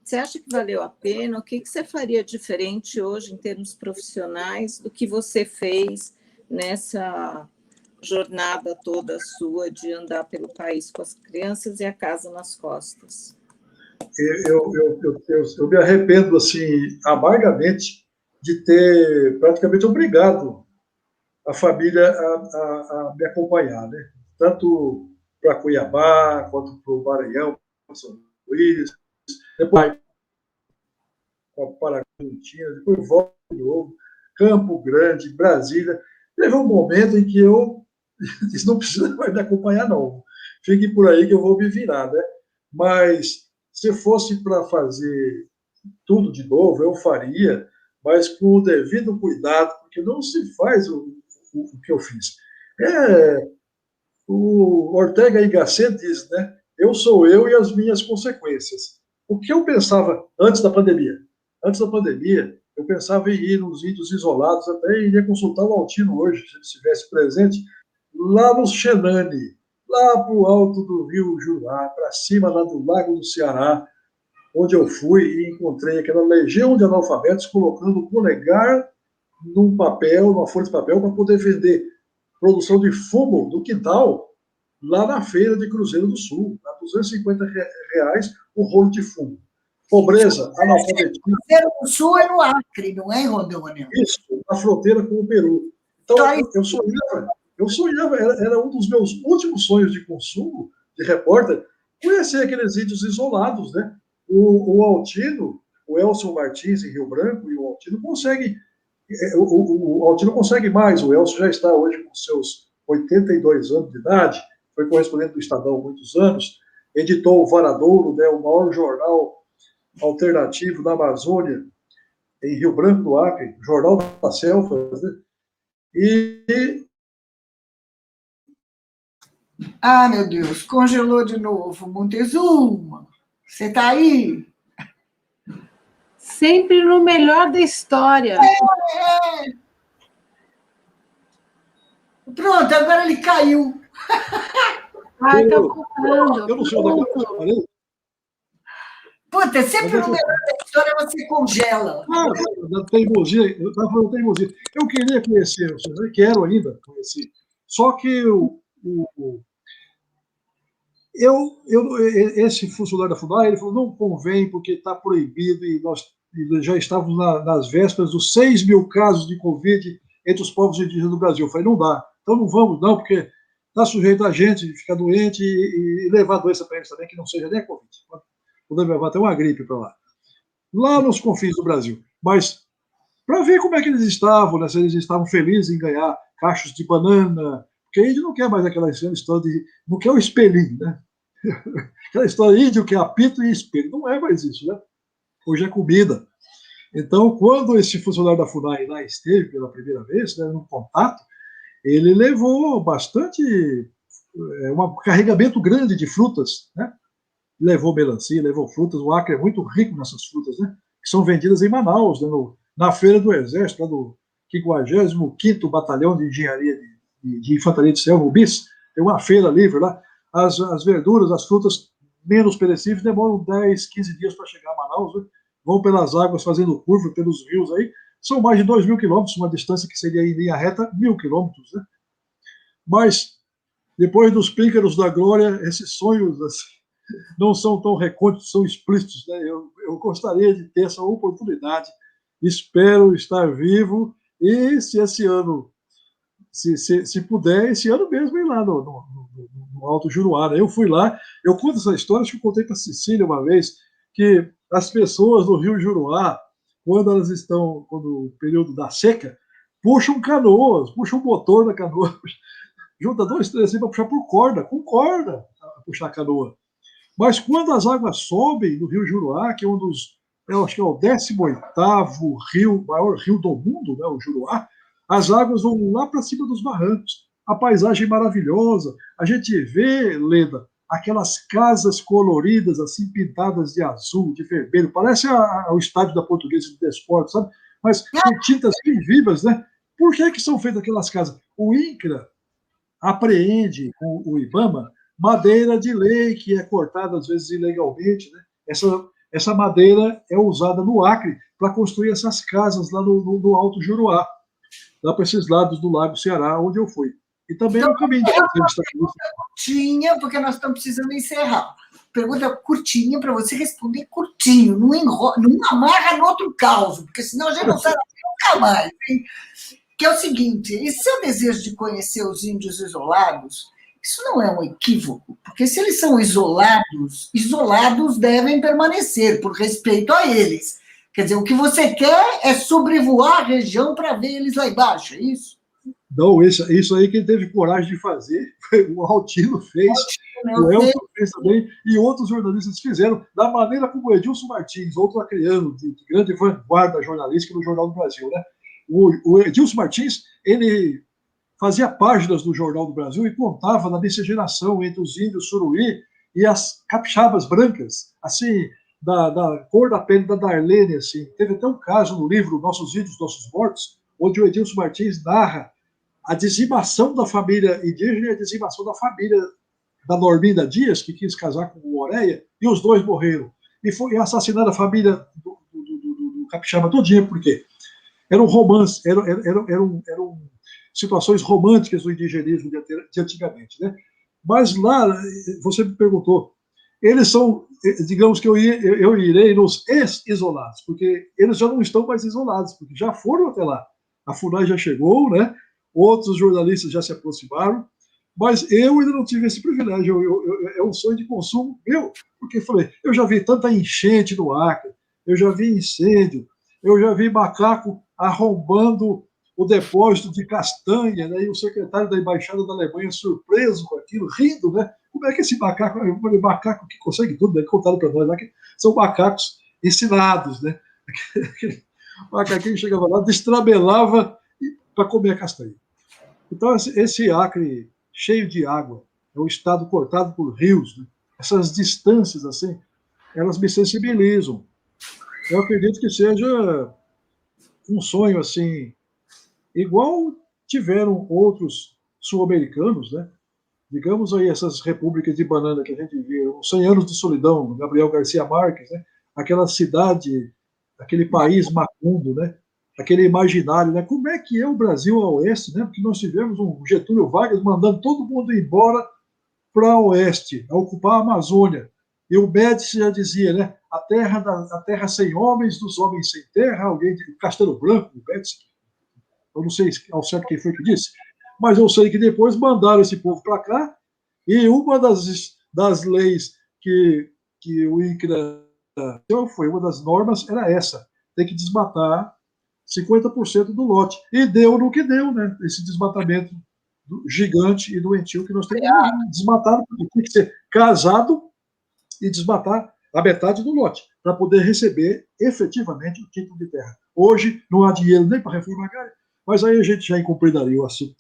Você acha que valeu a pena? O que você faria diferente hoje, em termos profissionais, do que você fez nessa jornada toda sua de andar pelo país com as crianças e a casa nas costas? Eu me arrependo, assim, amargamente de ter praticamente obrigado a família a me acompanhar, né? Tanto para Cuiabá, quanto para o Maranhão, São Luís, depois para Argentina, depois volto de novo, Campo Grande, Brasília. Teve um momento em que eu disse, não precisa mais me acompanhar, não. Fique por aí que eu vou me virar, né? Mas se fosse para fazer tudo de novo, eu faria, mas com o devido cuidado, porque não se faz o que eu fiz. O Ortega y Gasset diz, né? Eu sou eu e as minhas consequências. O que eu pensava antes da pandemia? Antes da pandemia, eu pensava em ir nos índios isolados, até iria consultar o Altino hoje, se ele estivesse presente, lá no Xenani, lá para o alto do rio Jurá, para cima lá do Lago do Ceará, onde eu fui e encontrei aquela legião de analfabetos colocando o polegar num papel, numa folha de papel, para poder vender produção de fumo do quintal lá na feira de Cruzeiro do Sul, a R$250 o rolo de fumo. Pobreza, analfabetismo. Cruzeiro do Sul é no Acre, não é em Rondônia? Isso, na fronteira com o Peru. Então, eu sonhava, era um dos meus últimos sonhos de consumo, de repórter, conhecer aqueles índios isolados, né? O Altino, o Elcio Martins em Rio Branco, e o Altino consegue. O Altino consegue mais, o Elcio já está hoje com seus 82 anos de idade, foi correspondente do Estadão há muitos anos, editou o Varadouro, né, o maior jornal alternativo da Amazônia, em Rio Branco do Acre, Jornal das Selvas, né? Ah, meu Deus, congelou de novo. Montezuma, você está aí? Sempre no melhor da história. Pronto, agora ele caiu. Ai, está voltando. Eu não sei onde é que eu parei. Puta, sempre no meio da história você congela. Claro, da teimosia, eu estava falando da teimosia. Eu queria conhecer, eu quero ainda conhecer. Só que esse funcionário da FUNAI, ele falou, não convém, porque está proibido, e nós já estávamos nas vésperas dos 6 mil casos de Covid entre os povos indígenas do Brasil. Eu falei, não dá. Então não vamos, não, porque está sujeito a gente ficar doente e levar a doença para eles também, que não seja nem a Covid. Podemos levar até uma gripe para lá nos confins do Brasil. Mas para ver como é que eles estavam, né? Se eles estavam felizes em ganhar cachos de banana, porque a gente não quer mais aquela história de. Não quer o espelhinho, né? Aquela história índio que é apito e espelho. Não é mais isso, né? Hoje é comida. Então, quando esse funcionário da FUNAI lá esteve pela primeira vez, né, no contato, ele levou bastante. Um carregamento grande de frutas, né? Levou melancia, levou frutas. O Acre é muito rico nessas frutas, né? Que são vendidas em Manaus, né? Na Feira do Exército, lá do 55º Batalhão de Engenharia de Infantaria de Selva, o BIS, tem uma feira livre lá. As verduras, as frutas menos perecíveis demoram 10, 15 dias para chegar a Manaus, né? Vão pelas águas fazendo curva, pelos rios aí. São mais de 2 mil quilômetros, uma distância que seria em linha reta 1.000 quilômetros, né? Mas, depois dos píncaros da glória, esses sonhos assim, não são tão recônditos, são explícitos, né? Eu gostaria de ter essa oportunidade. Espero estar vivo e, se esse ano, se puder, esse ano mesmo ir lá no Alto Juruá. Né? Eu fui lá, eu conto essa história, acho que eu contei para a Cecília uma vez, que as pessoas do Rio Juruá, quando elas estão, quando o período da seca, puxam canoas, puxam o motor da canoa, junta 2, 3 assim para puxar por corda, com corda, para puxar a canoa. Mas quando as águas sobem no Rio Juruá, que é um dos, eu acho que é o 18º rio, maior rio do mundo, né, o Juruá, as águas vão lá para cima dos barrancos. A paisagem maravilhosa. A gente vê, Leda, aquelas casas coloridas, assim, pintadas de azul, de vermelho. Parece o estádio da Portuguesa de Desportos, sabe? Mas com tintas bem vivas, né? Por que são feitas aquelas casas? O INCRA apreende com o IBAMA madeira de lei que é cortada às vezes ilegalmente, né? Essa madeira é usada no Acre para construir essas casas lá no Alto Juruá, lá para esses lados do Lago Ceará, onde eu fui. E também Então, no caminho de curtinha, porque nós estamos precisando encerrar. Pergunta curtinha para você responder curtinho, não amarra no outro caos, porque senão a gente não sabe nunca mais. Hein? Que é o seguinte: esse seu desejo de conhecer os índios isolados, isso não é um equívoco, porque se eles são isolados, isolados devem permanecer, por respeito a eles. Quer dizer, o que você quer é sobrevoar a região para ver eles lá embaixo, é isso? Não, isso aí quem teve coragem de fazer, o Altino fez, o Elton fez também, e outros jornalistas fizeram, da maneira como o Edilson Martins, outro acreano de grande vanguarda jornalística no Jornal do Brasil, né? O Edilson Martins, ele fazia páginas do Jornal do Brasil e contava da miscigenação entre os índios suruí e as capixabas brancas, assim, da cor da pele da Darlene, assim. Teve até um caso no livro Nossos Índios, Nossos Mortos, onde o Edilson Martins narra a dizimação da família indígena e a dizimação da família da Norminda Dias, que quis casar com o Oreia, e os dois morreram. E foi assassinada a família do capixaba todinha, por quê? Era um romance, eram situações românticas do indigenismo de antigamente. Né? Mas lá, você me perguntou, eles são, digamos que eu irei nos ex-isolados, porque eles já não estão mais isolados, porque já foram até lá. A FUNAI já chegou, né? Outros jornalistas já se aproximaram, mas eu ainda não tive esse privilégio. É um sonho de consumo meu, porque falei, eu já vi tanta enchente no Acre, eu já vi incêndio, eu já vi macaco arrombando o depósito de castanha, né? E o secretário da Embaixada da Alemanha surpreso com aquilo, rindo, né? Como é que esse macaco que consegue tudo, né? Contaram para nós lá que são macacos ensinados, né? O macaquinho chegava lá, destrabelava para comer a castanha. Então, esse Acre cheio de água, é um estado cortado por rios, né? Essas distâncias, assim, elas me sensibilizam. Eu acredito que seja um sonho, assim, igual tiveram outros sul-americanos, né? Digamos aí essas repúblicas de banana que a gente viu, os 100 anos de solidão, Gabriel Garcia Marques, né? aquela cidade, aquele país macundo, né? Aquele imaginário, né? Como é que é o Brasil a oeste, né? Porque nós tivemos um Getúlio Vargas mandando todo mundo embora para o oeste, a ocupar a Amazônia. E o Médici já dizia, né? A terra sem homens, dos homens sem terra, alguém de Castelo Branco, o Médici, eu não sei ao certo quem foi que disse, mas eu sei que depois mandaram esse povo para cá, e uma das leis que o INCRA foi, uma das normas era essa, tem que desmatar 50% do lote. E deu no que deu, né? Esse desmatamento gigante e doentio que nós temos desmatado, porque tem que ser casado e desmatar a metade do lote, para poder receber efetivamente o título de terra. Hoje não há dinheiro nem para reforma agrária, mas aí a gente já incumpridaria o assunto.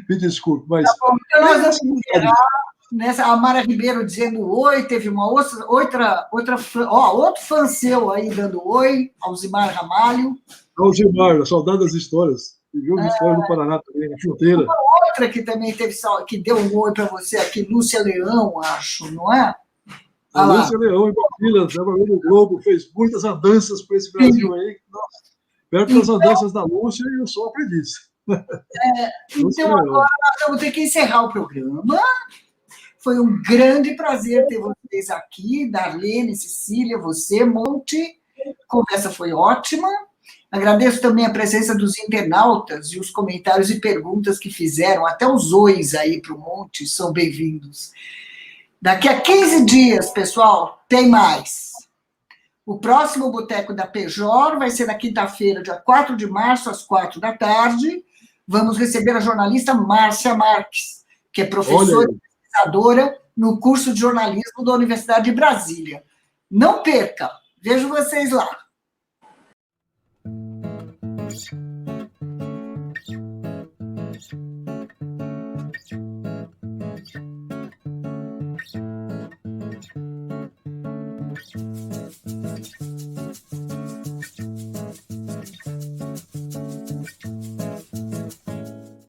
Me desculpe, mas... Tá bom, então nós vamos encerrar nessa, a Mara Ribeiro dizendo oi, teve uma outro fã seu aí dando oi, Alzimar Ramalho. Alzimar, saudade das histórias. Viveu as histórias do Paraná também, na fronteira. Uma outra que também que deu um oi para você aqui, Lúcia Leão, acho, não é? A Lúcia Leão, em Brasília, trabalhou no Globo, fez muitas andanças para esse Brasil aí. Nossa, perto das andanças da Lúcia, eu sou aprendiz. Então, agora nós vamos ter que encerrar o programa. Foi um grande prazer ter vocês aqui, Darlene, Cecília, você, Monte. A conversa foi ótima. Agradeço também a presença dos internautas e os comentários e perguntas que fizeram, até os ois aí para o Monte, são bem-vindos. Daqui a 15 dias, pessoal, tem mais. O próximo Boteco da Pejor vai ser na quinta-feira, dia 4 de março, às 4 da tarde. Vamos receber a jornalista Márcia Marques, que é professora e pesquisadora no curso de jornalismo da Universidade de Brasília. Não perca, vejo vocês lá.